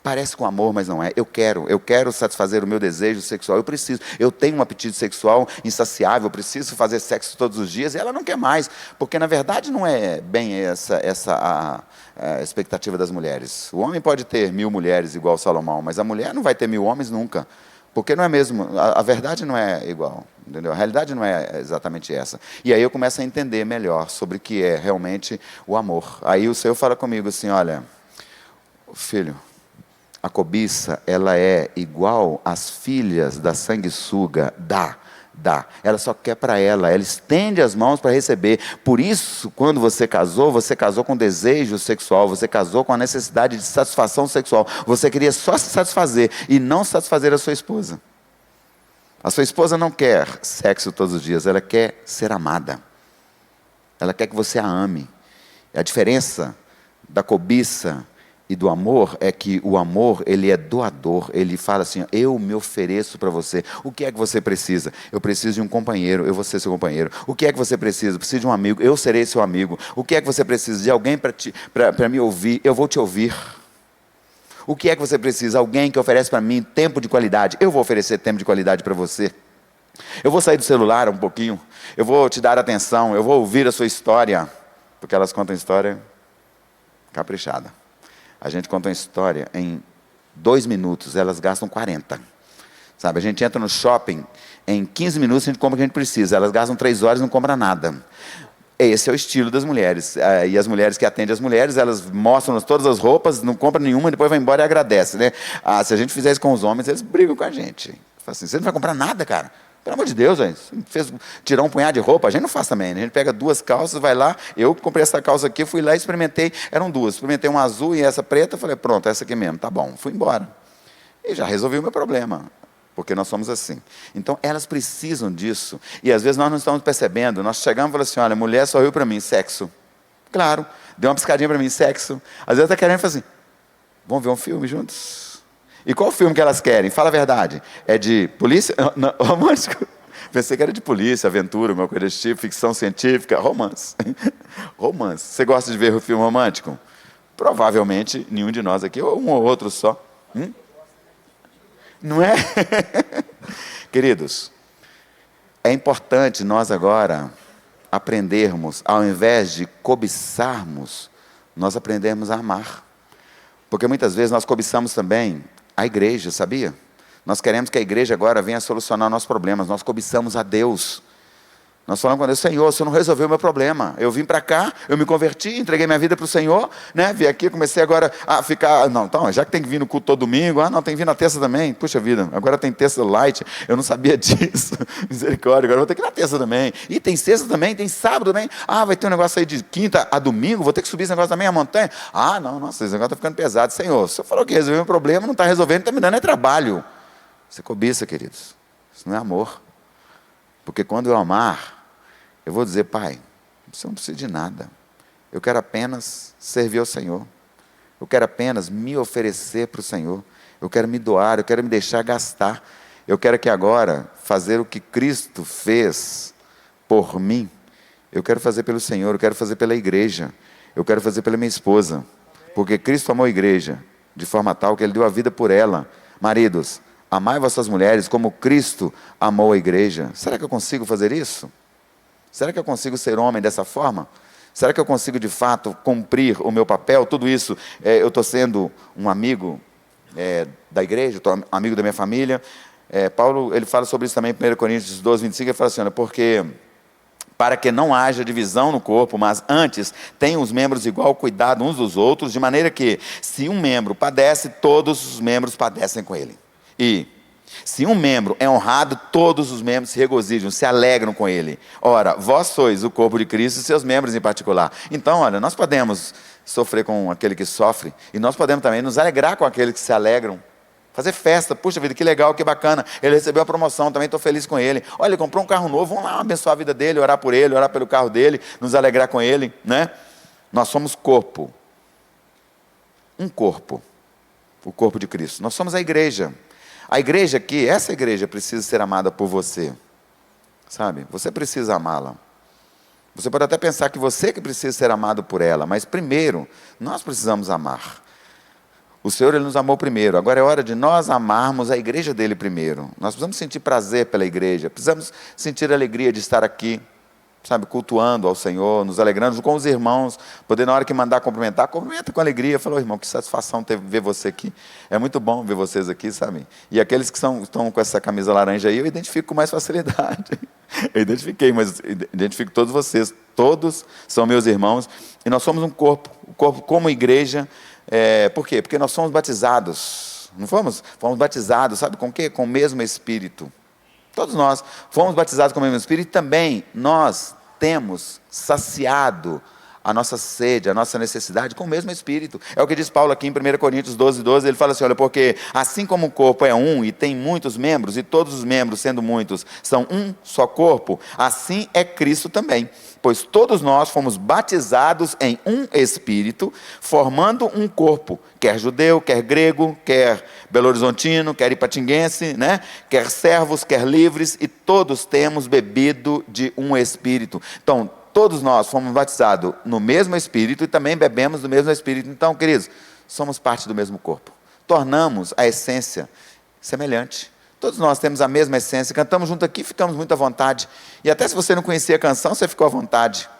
Parece com amor, mas não é. Eu quero satisfazer o meu desejo sexual. Eu tenho um apetite sexual insaciável, eu preciso fazer sexo todos os dias, e ela não quer mais, porque na verdade não é bem essa a expectativa das mulheres. O homem pode ter 1000 mulheres igual Salomão, mas a mulher não vai ter 1000 homens nunca, porque não é mesmo, a verdade não é igual, entendeu? A realidade não é exatamente essa. E aí eu começo a entender melhor sobre o que é realmente o amor. Aí o Senhor fala comigo assim, olha, filho, a cobiça, ela é igual às filhas da sanguessuga, dá. Ela só quer para ela estende as mãos para receber. Por isso, quando você casou com desejo sexual, você casou com a necessidade de satisfação sexual. Você queria só se satisfazer e não satisfazer a sua esposa. A sua esposa não quer sexo todos os dias, ela quer ser amada. Ela quer que você a ame. A diferença da cobiça e do amor é que o amor, ele é doador. Ele fala assim, eu me ofereço para você. O que é que você precisa? Eu preciso de um companheiro, eu vou ser seu companheiro. O que é que você precisa? Eu preciso de um amigo, eu serei seu amigo. O que é que você precisa? De alguém para me ouvir, eu vou te ouvir. O que é que você precisa? Alguém que oferece para mim tempo de qualidade, eu vou oferecer tempo de qualidade para você. Eu vou sair do celular um pouquinho, eu vou te dar atenção, eu vou ouvir a sua história, porque elas contam história caprichada. A gente conta uma história em 2 minutos, elas gastam 40. Sabe, a gente entra no shopping, em 15 minutos a gente compra o que a gente precisa. Elas gastam 3 horas e não compram nada. Esse é o estilo das mulheres. E as mulheres que atendem as mulheres, elas mostram todas as roupas, não compram nenhuma, depois vai embora e agradece, né? Se a gente fizer isso com os homens, eles brigam com a gente. Fala assim, você não vai comprar nada, cara? Pelo amor de Deus, gente. Fez tirar um punhado de roupa, a gente não faz também, né? A gente pega 2 calças, vai lá, eu comprei essa calça aqui, fui lá e experimentei, eram 2, experimentei uma azul e essa preta, falei, pronto, essa aqui mesmo, tá bom, fui embora. E já resolvi o meu problema, porque nós somos assim. Então, elas precisam disso, e às vezes nós não estamos percebendo, nós chegamos e falamos assim, olha, mulher sorriu para mim, sexo. Claro, deu uma piscadinha para mim, sexo. Às vezes está querendo falar assim, vamos ver um filme juntos? E qual filme que elas querem? Fala a verdade. É de polícia? Não, romântico? Pensei que era de polícia, aventura, uma coisa desse tipo, ficção científica, romance. Romance. Você gosta de ver o filme romântico? Provavelmente nenhum de nós aqui, ou um ou outro só. Não é? Queridos, é importante nós agora aprendermos, ao invés de cobiçarmos, nós aprendemos a amar. Porque muitas vezes nós cobiçamos também a igreja, sabia? Nós queremos que a igreja agora venha solucionar nossos problemas. Nós cobiçamos a Deus. Nós falamos com Deus, Senhor, o Senhor não resolveu o meu problema. Eu vim para cá, eu me converti, entreguei minha vida para o Senhor, né? Vim aqui, comecei agora a ficar, não, então, já que tem que vir no culto todo domingo, não, tem que vir na terça também, puxa vida, agora tem terça light, eu não sabia disso, misericórdia, agora vou ter que ir na terça também, e tem sexta também, tem sábado também, vai ter um negócio aí de quinta a domingo, vou ter que subir esse negócio também, a montanha, não, nossa, esse negócio está ficando pesado, Senhor, o Senhor falou que resolveu o meu problema, não está resolvendo, está me dando trabalho. Você cobiça, queridos, isso não é amor, porque quando eu amar, eu vou dizer, Pai, você não precisa de nada. Eu quero apenas servir ao Senhor. Eu quero apenas me oferecer para o Senhor. Eu quero me doar, eu quero me deixar gastar. Eu quero que agora, fazer o que Cristo fez por mim, eu quero fazer pelo Senhor, eu quero fazer pela igreja. Eu quero fazer pela minha esposa. Porque Cristo amou a igreja, de forma tal que Ele deu a vida por ela. Maridos, amai vossas mulheres como Cristo amou a igreja. Será que eu consigo fazer isso? Será que eu consigo ser homem dessa forma? Será que eu consigo, de fato, cumprir o meu papel? Tudo isso, eu estou sendo um amigo da igreja, estou amigo da minha família. Paulo, ele fala sobre isso também em 1 Coríntios 12, 25, ele fala assim, olha, porque para que não haja divisão no corpo, mas antes tenham os membros igual cuidado uns dos outros, de maneira que, se um membro padece, todos os membros padecem com ele. E se um membro é honrado, todos os membros se regozijam, se alegram com ele. Ora, vós sois o corpo de Cristo e seus membros em particular. Então, olha, nós podemos sofrer com aquele que sofre, e nós podemos também nos alegrar com aqueles que se alegram. Fazer festa, puxa vida, que legal, que bacana. Ele recebeu a promoção, também estou feliz com ele. Olha, ele comprou um carro novo, vamos lá abençoar a vida dele, orar por ele, orar pelo carro dele, nos alegrar com ele, né? Nós somos corpo. Um corpo. O corpo de Cristo. Nós somos a igreja. A igreja aqui, essa igreja precisa ser amada por você. Sabe? Você precisa amá-la. Você pode até pensar que você que precisa ser amado por ela, mas primeiro, nós precisamos amar. O Senhor, Ele nos amou primeiro. Agora é hora de nós amarmos a igreja dEle primeiro. Nós precisamos sentir prazer pela igreja. Precisamos sentir a alegria de estar aqui, sabe, cultuando ao Senhor, nos alegrando com os irmãos. Poder, na hora que mandar cumprimentar, cumprimenta com alegria. Falou, irmão, que satisfação ter ver você aqui. É muito bom ver vocês aqui, sabe? E aqueles que estão com essa camisa laranja aí, eu identifico com mais facilidade. Eu identifiquei, mas identifico todos vocês. Todos são meus irmãos. E nós somos um corpo. O corpo como igreja. Por quê? Porque nós somos batizados, não fomos? Fomos batizados, sabe com o quê? Com o mesmo Espírito. Todos nós fomos batizados com o mesmo Espírito e também nós temos saciado a nossa sede, a nossa necessidade com o mesmo Espírito. É o que diz Paulo aqui em 1 Coríntios 12, ele fala assim, olha, porque assim como o corpo é um e tem muitos membros, e todos os membros, sendo muitos, são um só corpo, assim é Cristo também. Pois todos nós fomos batizados em um Espírito, formando um corpo, quer judeu, quer grego, quer belo-horizontino, quer ipatinguense, né? Quer servos, quer livres, e todos temos bebido de um Espírito. Então, todos nós fomos batizados no mesmo Espírito e também bebemos do mesmo Espírito. Então, queridos, somos parte do mesmo corpo. Tornamos a essência semelhante. Todos nós temos a mesma essência, cantamos junto aqui, ficamos muito à vontade. E até se você não conhecia a canção, você ficou à vontade.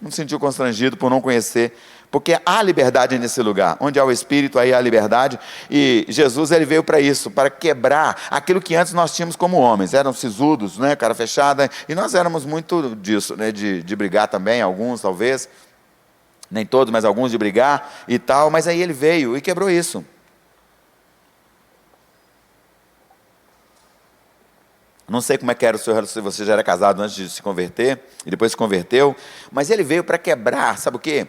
Não se sentiu constrangido por não conhecer. Porque há liberdade nesse lugar. Onde há o Espírito, aí há liberdade. E Jesus, ele veio para isso, para quebrar aquilo que antes nós tínhamos como homens. Eram sisudos, né, cara fechada. E nós éramos muito disso, né, de brigar também, alguns talvez. Nem todos, mas alguns de brigar e tal. Mas aí ele veio e quebrou isso. Não sei como é que era o senhor, se você já era casado antes de se converter, e depois se converteu, mas ele veio para quebrar, sabe o quê?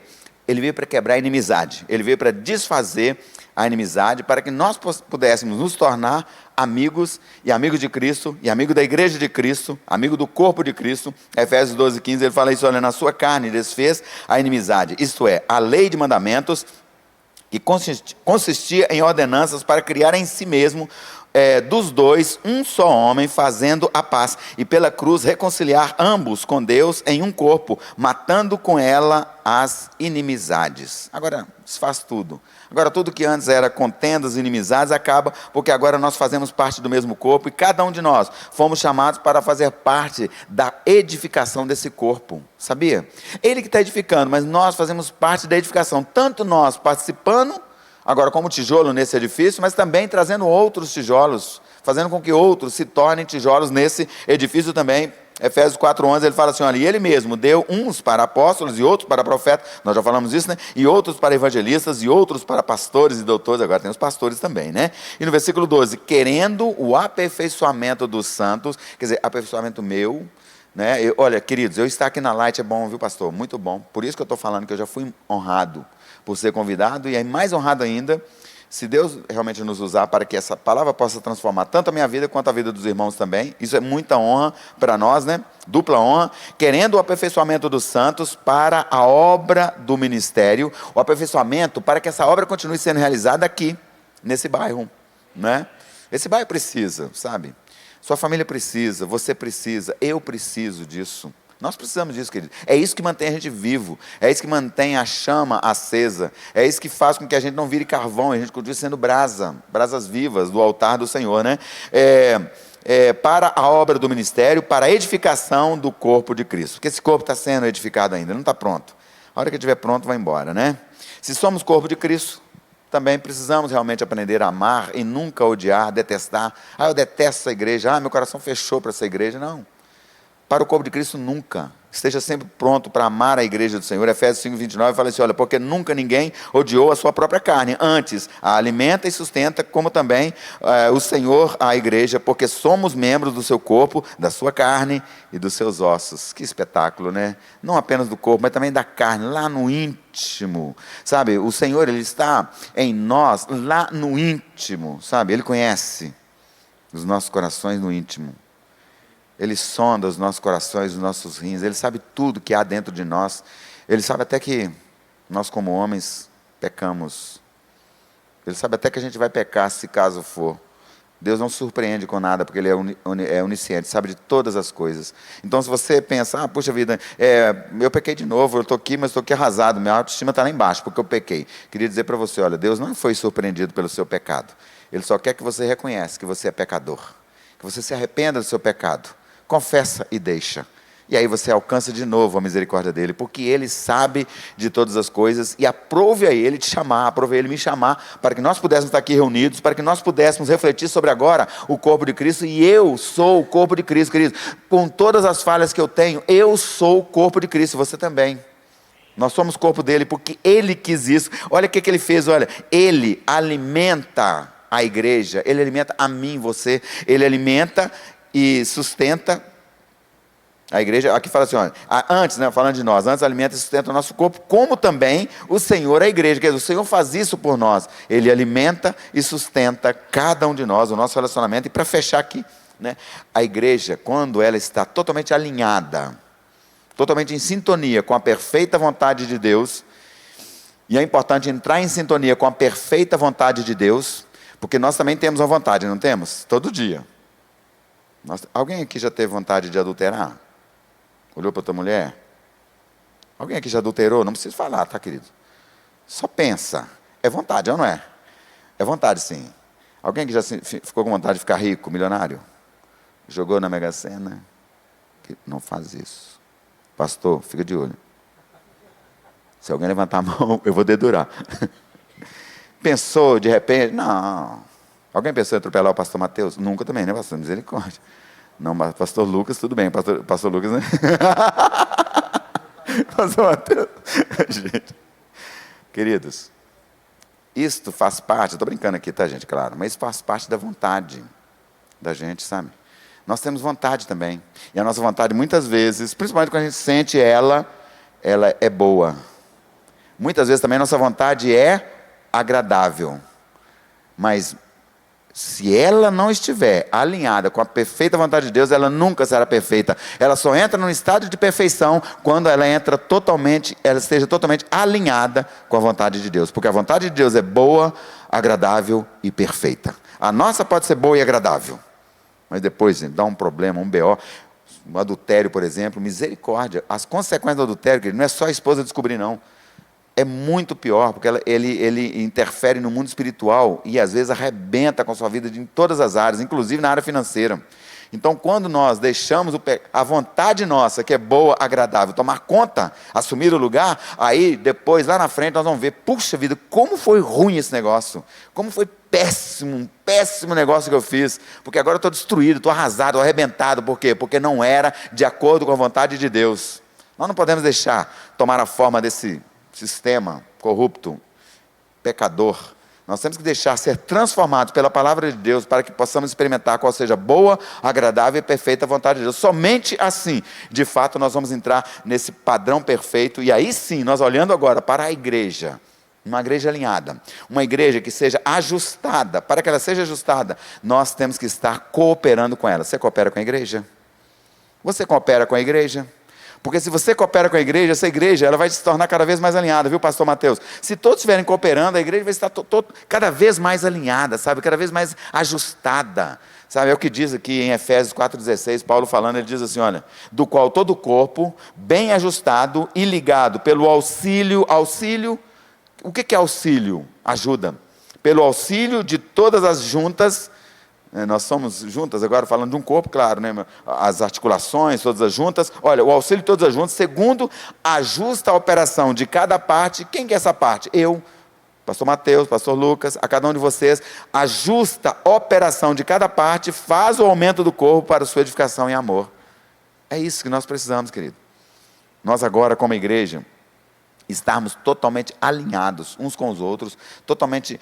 Ele veio para quebrar a inimizade, ele veio para desfazer a inimizade, para que nós pudéssemos nos tornar amigos, e amigos de Cristo, e amigo da igreja de Cristo, amigo do corpo de Cristo. Efésios 12:15, ele fala isso, olha, na sua carne desfez a inimizade, isto é, a lei de mandamentos, que consistia em ordenanças para criar em si mesmo, dos dois, um só homem, fazendo a paz, e pela cruz reconciliar ambos com Deus em um corpo, matando com ela as inimizades. Agora, desfaz tudo. Agora, tudo que antes era contendas e inimizades, acaba, porque agora nós fazemos parte do mesmo corpo, e cada um de nós fomos chamados para fazer parte da edificação desse corpo, sabia? Ele que está edificando, mas nós fazemos parte da edificação, tanto nós participando, agora como tijolo nesse edifício, mas também trazendo outros tijolos, fazendo com que outros se tornem tijolos nesse edifício também. Efésios 4:11, ele fala assim, olha, e ele mesmo deu uns para apóstolos e outros para profetas, nós já falamos isso, né? E outros para evangelistas e outros para pastores e doutores, agora tem os pastores também, né? E no versículo 12, querendo o aperfeiçoamento dos santos, quer dizer, aperfeiçoamento meu, né? Olha, queridos, eu estar aqui na Light é bom, viu, pastor? Muito bom. Por isso que eu estou falando que eu já fui honrado por ser convidado, e aí mais honrado ainda, se Deus realmente nos usar para que essa palavra possa transformar tanto a minha vida quanto a vida dos irmãos também. Isso é muita honra para nós, né? Dupla honra. Querendo o aperfeiçoamento dos santos para a obra do ministério, o aperfeiçoamento para que essa obra continue sendo realizada aqui, nesse bairro, né? Esse bairro precisa, sabe? Sua família precisa, você precisa, eu preciso disso. Nós precisamos disso, querido. É isso que mantém a gente vivo. É isso que mantém a chama acesa. É isso que faz com que a gente não vire carvão. A gente continue sendo brasas vivas do altar do Senhor, né? Para a obra do ministério, para a edificação do corpo de Cristo. Porque esse corpo está sendo edificado ainda, não está pronto. A hora que estiver pronto, vai embora, né? Se somos corpo de Cristo, também precisamos realmente aprender a amar e nunca odiar, detestar. Eu detesto essa igreja. Meu coração fechou para essa igreja. Não. Para o corpo de Cristo, nunca. Esteja sempre pronto para amar a igreja do Senhor. Efésios 5:29 fala assim, olha, porque nunca ninguém odiou a sua própria carne. Antes, a alimenta e sustenta, como também o Senhor a igreja, porque somos membros do seu corpo, da sua carne e dos seus ossos. Que espetáculo, né? Não apenas do corpo, mas também da carne, lá no íntimo. Sabe, o Senhor, Ele está em nós, lá no íntimo. Sabe, Ele conhece os nossos corações no íntimo. Ele sonda os nossos corações, os nossos rins. Ele sabe tudo que há dentro de nós. Ele sabe até que nós, como homens, pecamos. Ele sabe até que a gente vai pecar, se caso for. Deus não surpreende com nada, porque Ele é onisciente, sabe de todas as coisas. Então, se você pensa, puxa vida, eu pequei de novo, eu estou aqui, mas estou aqui arrasado, minha autoestima está lá embaixo, porque eu pequei. Queria dizer para você, olha, Deus não foi surpreendido pelo seu pecado. Ele só quer que você reconheça que você é pecador. Que você se arrependa do seu pecado. Confessa e deixa. E aí você alcança de novo a misericórdia dele, porque ele sabe de todas as coisas, e aprove a ele te chamar, aprove a ele me chamar, para que nós pudéssemos estar aqui reunidos, para que nós pudéssemos refletir sobre agora o corpo de Cristo, e eu sou o corpo de Cristo, queridos. Com todas as falhas que eu tenho, eu sou o corpo de Cristo, você também. Nós somos corpo dele, porque ele quis isso. Olha o que ele fez, olha, ele alimenta a igreja, ele alimenta a mim, você, ele alimenta e sustenta a igreja. Aqui fala assim, olha, antes, né, falando de nós, antes alimenta e sustenta o nosso corpo, como também o Senhor a igreja. Quer dizer, o Senhor faz isso por nós. Ele alimenta e sustenta cada um de nós, o nosso relacionamento. E para fechar aqui, né, a igreja, quando ela está totalmente alinhada, totalmente em sintonia com a perfeita vontade de Deus, e é importante entrar em sintonia com a perfeita vontade de Deus, porque nós também temos uma vontade, não temos? Todo dia. Alguém aqui já teve vontade de adulterar? Olhou para outra mulher? Alguém aqui já adulterou? Não precisa falar, tá, querido? Só pensa. É vontade, ou não é? É vontade, sim. Alguém que já ficou com vontade de ficar rico, milionário? Jogou na Mega Sena? Não faz isso. Pastor, fica de olho. Se alguém levantar a mão, eu vou dedurar. Pensou, de repente? Não. Alguém pensou em atropelar o pastor Mateus? Nunca também, né, pastor? Misericórdia. Não, mas pastor Lucas, tudo bem. Pastor Lucas, né? Pastor Mateus. Gente. Queridos, isto faz parte, estou brincando aqui, tá, gente? Claro, mas isso faz parte da vontade da gente, sabe? Nós temos vontade também. E a nossa vontade, muitas vezes, principalmente quando a gente sente ela é boa. Muitas vezes também nossa vontade é agradável. Mas se ela não estiver alinhada com a perfeita vontade de Deus, ela nunca será perfeita. Ela só entra num estado de perfeição quando ela esteja totalmente alinhada com a vontade de Deus. Porque a vontade de Deus é boa, agradável e perfeita. A nossa pode ser boa e agradável, mas depois dá um problema, um BO, um adultério, por exemplo, misericórdia. As consequências do adultério, não é só a esposa descobrir, não. É muito pior, porque ele interfere no mundo espiritual e às vezes arrebenta com a sua vida em todas as áreas, inclusive na área financeira. Então, quando nós deixamos a vontade nossa, que é boa, agradável, tomar conta, assumir o lugar, aí depois, lá na frente, nós vamos ver, puxa vida, como foi ruim esse negócio, como foi péssimo, um péssimo negócio que eu fiz, porque agora eu estou destruído, estou arrasado, estou arrebentado. Por quê? Porque não era de acordo com a vontade de Deus. Nós não podemos deixar tomar a forma desse sistema corrupto, pecador. Nós temos que deixar ser transformados pela palavra de Deus para que possamos experimentar qual seja boa, agradável e perfeita vontade de Deus. Somente assim, de fato, nós vamos entrar nesse padrão perfeito. E aí sim, nós olhando agora para a igreja, uma igreja alinhada, uma igreja que seja ajustada. Para que ela seja ajustada, nós temos que estar cooperando com ela. Você coopera com a igreja? Você coopera com a igreja? Porque se você coopera com a igreja, essa igreja ela vai se tornar cada vez mais alinhada, viu, pastor Mateus? Se todos estiverem cooperando, a igreja vai estar cada vez mais alinhada, sabe? Cada vez mais ajustada. Sabe, é o que diz aqui em Efésios 4,16, Paulo falando, ele diz assim, olha, do qual todo o corpo, bem ajustado e ligado pelo auxílio, o que é auxílio? Ajuda. Pelo auxílio de todas as juntas. Nós somos juntas, agora falando de um corpo, claro, né? As articulações, todas as juntas. Olha, o auxílio de todas as juntas, segundo a justa operação de cada parte. Quem que é essa parte? Eu, pastor Mateus, pastor Lucas, a cada um de vocês. A justa operação de cada parte faz o aumento do corpo para a sua edificação em amor. É isso que nós precisamos, querido. nós agora como igreja, estarmos totalmente alinhados uns com os outros, totalmente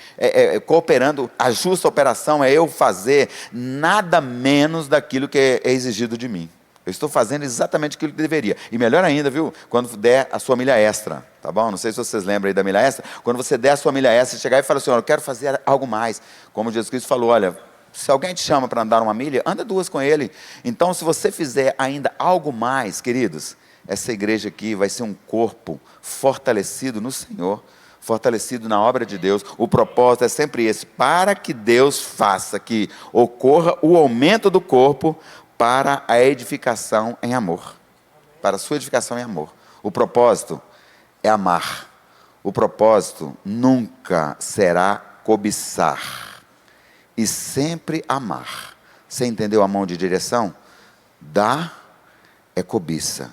cooperando. A justa operação é eu fazer nada menos daquilo que é exigido de mim. Eu estou fazendo exatamente aquilo que deveria. E melhor ainda, viu? Quando der a sua milha extra, tá bom? Não sei se vocês lembram aí da milha extra. Quando você der a sua milha extra, chegar e falar assim, eu quero fazer algo mais. Como Jesus Cristo falou, olha, se alguém te chama para andar uma milha, anda 2 com ele. Então, se você fizer ainda algo mais, queridos, essa igreja aqui vai ser um corpo fortalecido no Senhor, fortalecido na obra de Deus. O propósito é sempre esse, para que Deus faça que ocorra o aumento do corpo para a edificação em amor, para a sua edificação em amor. O propósito é amar. O propósito nunca será cobiçar, e sempre amar. Você entendeu a mão de direção? Dar é cobiça.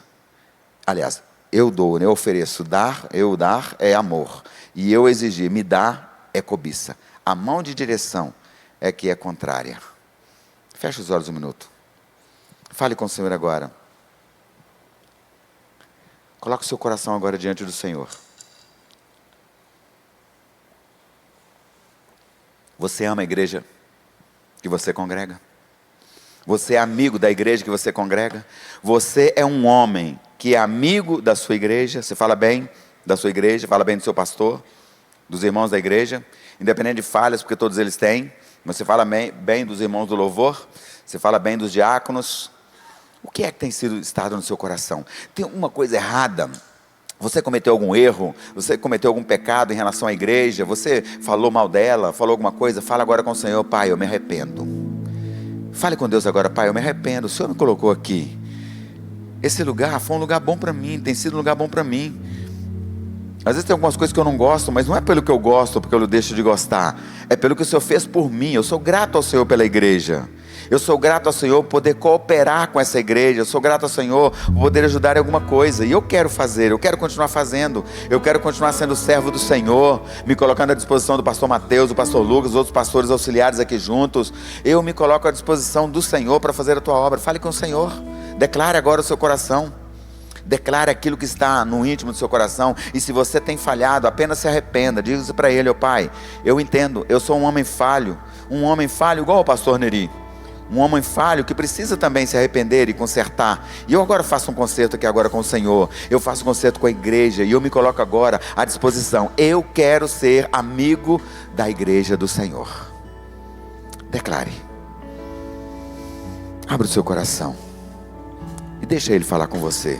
Aliás, eu dou, eu ofereço. Eu dar é amor. E eu exigir, me dar é cobiça. A mão de direção é que é contrária. Feche os olhos um minuto. Fale com o Senhor agora. Coloque o seu coração agora diante do Senhor. Você ama a igreja que você congrega? Você é amigo da igreja que você congrega? Você é um homem que é amigo da sua igreja? Você fala bem da sua igreja, fala bem do seu pastor, dos irmãos da igreja, independente de falhas, porque todos eles têm. Você fala bem dos irmãos do louvor, você fala bem dos diáconos. O que é que tem estado no seu coração? Tem uma coisa errada? Você cometeu algum erro? Você cometeu algum pecado em relação à igreja? Você falou mal dela? Falou alguma coisa? Fala agora com o Senhor. Pai, eu me arrependo. Fale com Deus agora. Pai, eu me arrependo. O Senhor me colocou aqui. Esse lugar foi um lugar bom para mim. Tem sido um lugar bom para mim. Às vezes tem algumas coisas que eu não gosto, mas não é pelo que eu gosto, porque eu deixo de gostar. É pelo que o Senhor fez por mim. Eu sou grato ao Senhor pela igreja. Eu sou grato ao Senhor por poder cooperar com essa igreja. Eu sou grato ao Senhor por poder ajudar em alguma coisa. E eu quero fazer, eu quero continuar fazendo. Eu quero continuar sendo servo do Senhor, me colocando à disposição do pastor Mateus, do pastor Lucas, dos outros pastores auxiliares aqui juntos. Eu me coloco à disposição do Senhor para fazer a tua obra. Fale com o Senhor. Declare agora o seu coração. Declare aquilo que está no íntimo do seu coração. E se você tem falhado, apenas se arrependa. Diga para ele, Pai, eu entendo, eu sou um homem falho igual ao pastor Neri. Um homem falho que precisa também se arrepender e consertar. E eu agora faço um concerto aqui agora com o Senhor. Eu faço um concerto com a igreja. E eu me coloco agora à disposição. Eu quero ser amigo da igreja do Senhor. Declare. Abra o seu coração. E deixa Ele falar com você.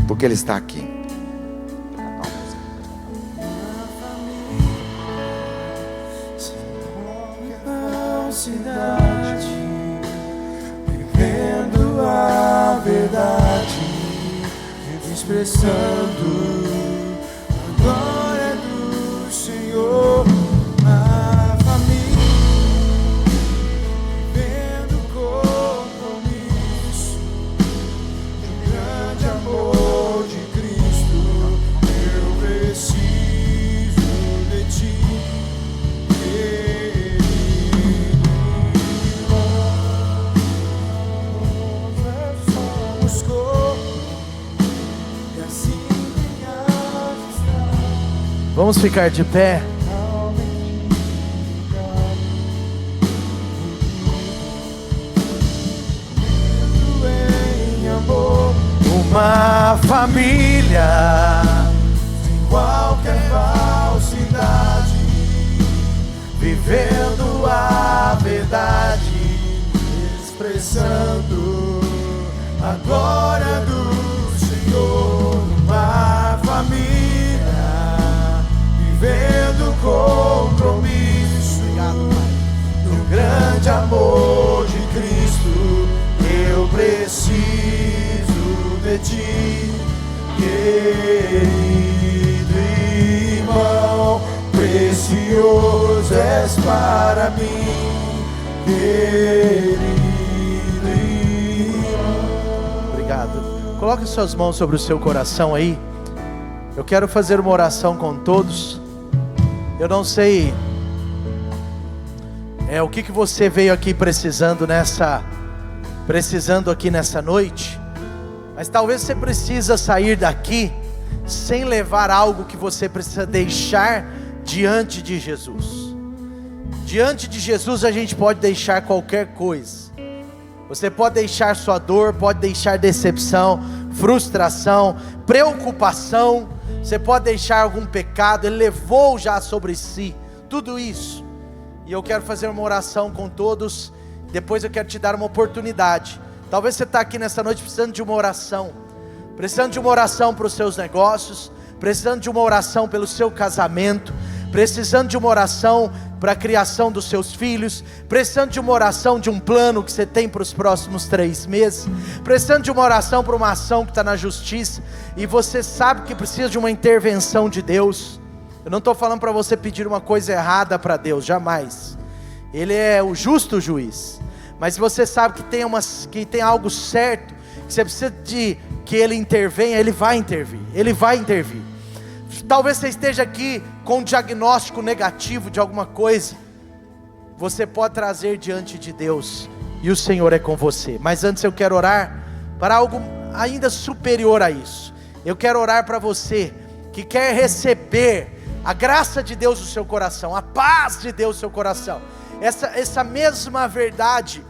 Porque Ele está aqui. Vivendo a verdade, expressando a glória do Senhor. A família, vivendo compromisso de um grande amor de Cristo. Eu preciso de ti. Vamos ficar de pé. Uma família sem qualquer falsidade, vivendo a verdade, expressando a glória do Senhor. Uma família vivendo compromisso do grande amor de Cristo. Eu preciso de ti, querido irmão, precioso és para mim, querido irmão. Obrigado. Coloque suas mãos sobre o seu coração aí. Eu quero fazer uma oração com todos. Eu não sei o que você veio aqui precisando aqui nessa noite, Mas talvez você precisa sair daqui sem levar algo que você precisa deixar diante de Jesus. Diante de Jesus a gente pode deixar qualquer coisa. Você pode deixar sua dor, pode deixar decepção, frustração, preocupação. Você pode deixar algum pecado. Ele levou já sobre si tudo isso. E eu quero fazer uma oração com todos. Depois eu quero te dar uma oportunidade. Talvez você está aqui nessa noite precisando de uma oração. Precisando de uma oração para os seus negócios. Precisando de uma oração pelo seu casamento. Precisando de uma oração para a criação dos seus filhos. Precisando de uma oração de um plano que você tem para os próximos 3 meses. Precisando de uma oração para uma ação que está na justiça. E você sabe que precisa de uma intervenção de Deus. Eu não estou falando para você pedir uma coisa errada para Deus, jamais. Ele é o justo juiz. Mas se você sabe que tem algo certo, que você precisa de que Ele intervenha, Ele vai intervir. Ele vai intervir. Talvez você esteja aqui com um diagnóstico negativo de alguma coisa. Você pode trazer diante de Deus, e o Senhor é com você. Mas antes eu quero orar para algo ainda superior a isso. Eu quero orar para você que quer receber a graça de Deus no seu coração, a paz de Deus no seu coração, essa mesma verdade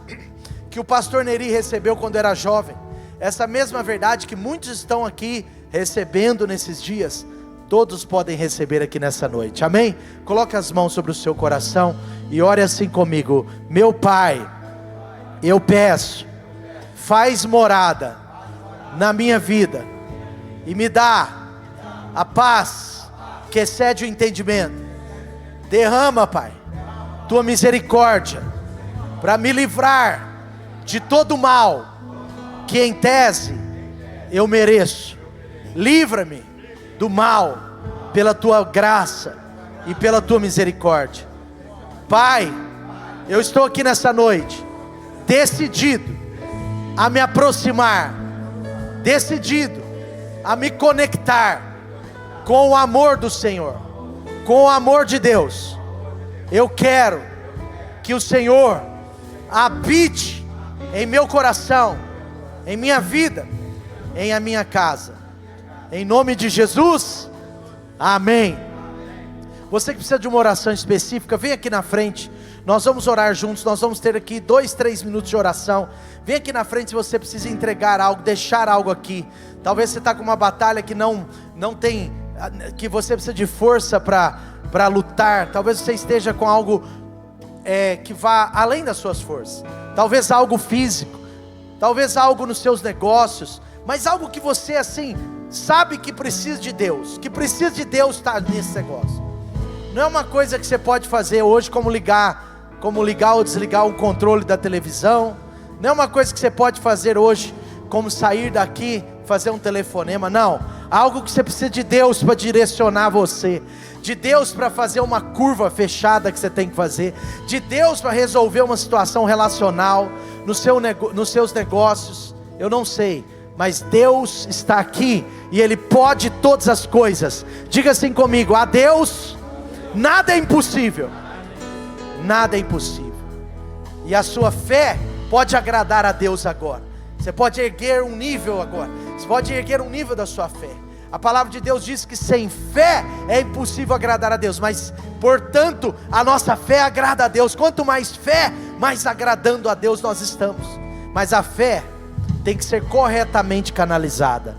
que o pastor Neri recebeu quando era jovem, essa mesma verdade que muitos estão aqui recebendo nesses dias, todos podem receber aqui nessa noite, amém? Coloque as mãos sobre o seu coração e ore assim comigo: meu Pai, eu peço, faz morada na minha vida e me dá a paz que excede o entendimento. Derrama, Pai, tua misericórdia para me livrar de todo mal que em tese eu mereço. Livra-me do mal pela tua graça e pela tua misericórdia. Pai, eu estou aqui nessa noite decidido a me aproximar, decidido a me conectar com o amor do Senhor, com o amor de Deus. Eu quero que o Senhor habite em meu coração, em minha vida, em a minha casa. Em nome de Jesus, amém. Você que precisa de uma oração específica, vem aqui na frente. Nós vamos orar juntos. Nós vamos ter aqui 2, 3 minutos de oração. Vem aqui na frente se você precisa entregar algo, deixar algo aqui. Talvez você está com uma batalha que não tem, que você precisa de força para lutar. Talvez você esteja com algo que vá além das suas forças. Talvez algo físico, talvez algo nos seus negócios, mas algo que você assim sabe que precisa de Deus, estar nesse negócio. Não é uma coisa que você pode fazer hoje como ligar ou desligar o controle da televisão. Não é uma coisa que você pode fazer hoje como sair daqui, fazer um telefonema. Não, algo que você precisa de Deus para direcionar você, de Deus para fazer uma curva fechada que você tem que fazer, de Deus para resolver uma situação relacional nos seus negócios. Eu não sei, mas Deus está aqui e Ele pode todas as coisas. Diga assim comigo: a Deus nada é impossível. Nada é impossível. E a sua fé pode agradar a Deus agora. Você pode erguer um nível agora. Você pode erguer um nível da sua fé. A palavra de Deus diz que sem fé é impossível agradar a Deus. Mas, portanto, a nossa fé agrada a Deus. Quanto mais fé, mais agradando a Deus nós estamos. Mas a fé tem que ser corretamente canalizada.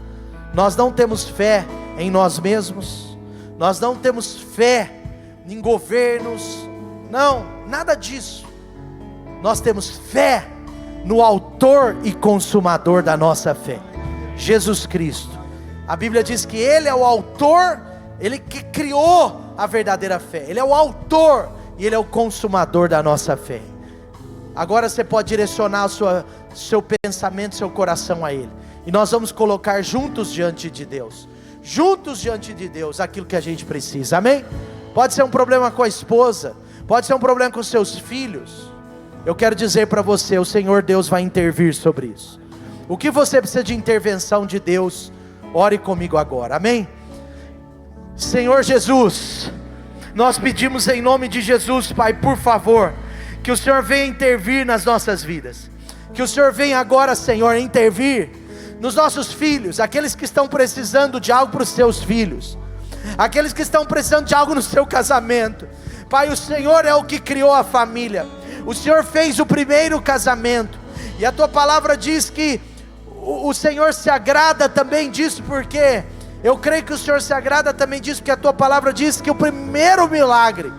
Nós não temos fé em nós mesmos. Nós não temos fé em governos. Não, nada disso. Nós temos fé no autor e consumador da nossa fé, Jesus Cristo. A Bíblia diz que Ele é o autor, Ele que criou a verdadeira fé. Ele é o autor e Ele é o consumador da nossa fé. Agora você pode direcionar seu pensamento, seu coração a Ele. E nós vamos colocar juntos diante de Deus. Juntos diante de Deus aquilo que a gente precisa, amém? Pode ser um problema com a esposa, pode ser um problema com seus filhos. Eu quero dizer para você, o Senhor Deus vai intervir sobre isso. O que você precisa de intervenção de Deus, ore comigo agora, amém? Senhor Jesus, nós pedimos em nome de Jesus, Pai, por favor, que o Senhor venha intervir nas nossas vidas. Que o Senhor venha agora, Senhor, intervir nos nossos filhos, aqueles que estão precisando de algo para os seus filhos, aqueles que estão precisando de algo no seu casamento. Pai, o Senhor é o que criou a família, o Senhor fez o primeiro casamento, e a Tua palavra diz que o Senhor se agrada também disso, porque eu creio que o Senhor se agrada também disso, porque a Tua palavra diz que o primeiro milagre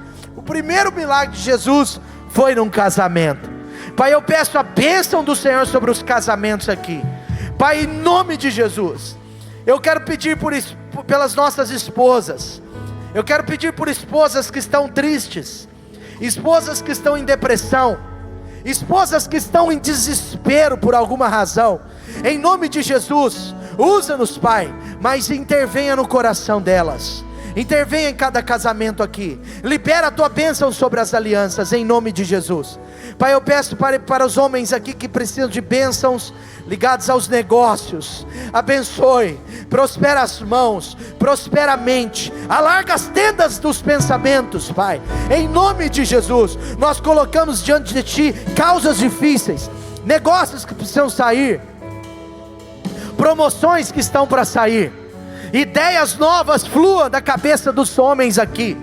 de Jesus foi num casamento. Pai, eu peço a bênção do Senhor sobre os casamentos aqui, Pai, em nome de Jesus. Eu quero pedir pelas nossas esposas, eu quero pedir por esposas que estão tristes, esposas que estão em depressão, esposas que estão em desespero por alguma razão. Em nome de Jesus, usa-nos, Pai, mas intervenha no coração delas, intervenha em cada casamento aqui, libera a Tua bênção sobre as alianças, em nome de Jesus. Pai, eu peço para os homens aqui que precisam de bênçãos ligados aos negócios, abençoe, prospera as mãos, prospera a mente, alarga as tendas dos pensamentos, Pai, em nome de Jesus. Nós colocamos diante de Ti causas difíceis, negócios que precisam sair, promoções que estão para sair, ideias novas fluam da cabeça dos homens aqui,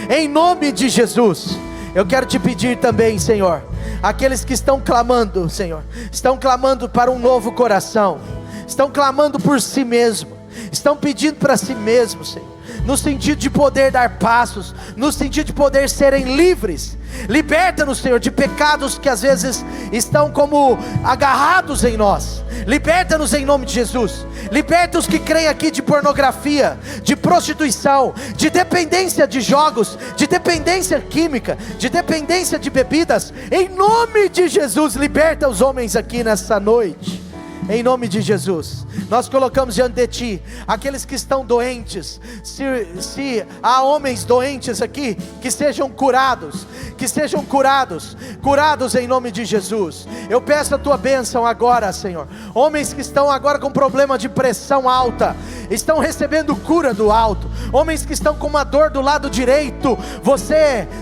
em nome de Jesus. Eu quero Te pedir também, Senhor, aqueles que estão clamando, Senhor, estão clamando para um novo coração, estão clamando por si mesmo, estão pedindo para si mesmo, Senhor, no sentido de poder dar passos, no sentido de poder serem livres. Liberta-nos, Senhor, de pecados que às vezes estão como agarrados em nós. Liberta-nos em nome de Jesus. Liberta os que creem aqui de pornografia, de prostituição, de dependência de jogos, de dependência química, de dependência de bebidas. Em nome de Jesus, liberta os homens aqui nessa noite. Em nome de Jesus, nós colocamos diante de Ti aqueles que estão doentes. Se há homens doentes aqui, que sejam curados, curados em nome de Jesus. Eu peço a Tua bênção agora, Senhor. Homens que estão agora com problema de pressão alta, estão recebendo cura do alto. Homens que estão com uma dor do lado direito,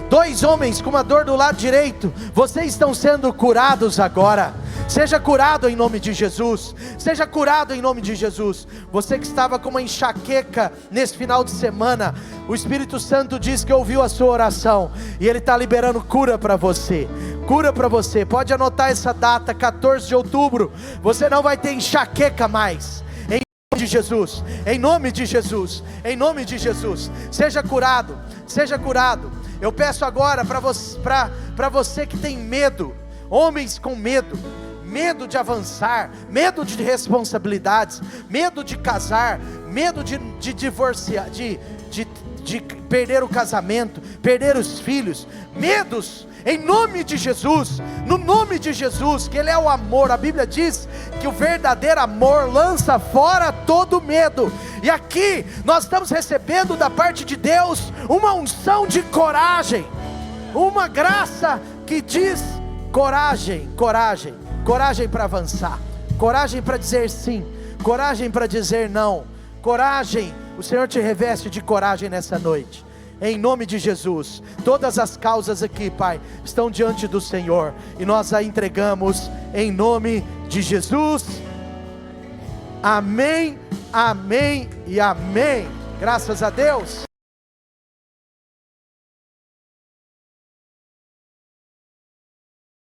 dois homens com uma dor do lado direito, vocês estão sendo curados agora. Seja curado em nome de Jesus, seja curado em nome de Jesus. Você que estava com uma enxaqueca nesse final de semana, o Espírito Santo diz que ouviu a sua oração, e Ele está liberando cura para você. Cura para você, pode anotar essa data, 14 de outubro, você não vai ter enxaqueca mais, em nome de Jesus, em nome de Jesus, em nome de Jesus. Seja curado, seja curado. Eu peço agora para você que tem medo, homens com medo de avançar, medo de responsabilidades, medo de casar, medo de divorciar, de perder o casamento, perder os filhos, medos, em nome de Jesus, no nome de Jesus, que Ele é o amor. A Bíblia diz que o verdadeiro amor lança fora todo medo, e aqui nós estamos recebendo da parte de Deus uma unção de coragem, uma graça que diz coragem para avançar, coragem para dizer sim, coragem para dizer não, coragem. O Senhor te reveste de coragem nessa noite, em nome de Jesus. Todas as causas aqui, Pai, estão diante do Senhor, e nós a entregamos em nome de Jesus. Amém, amém e amém. Graças a Deus.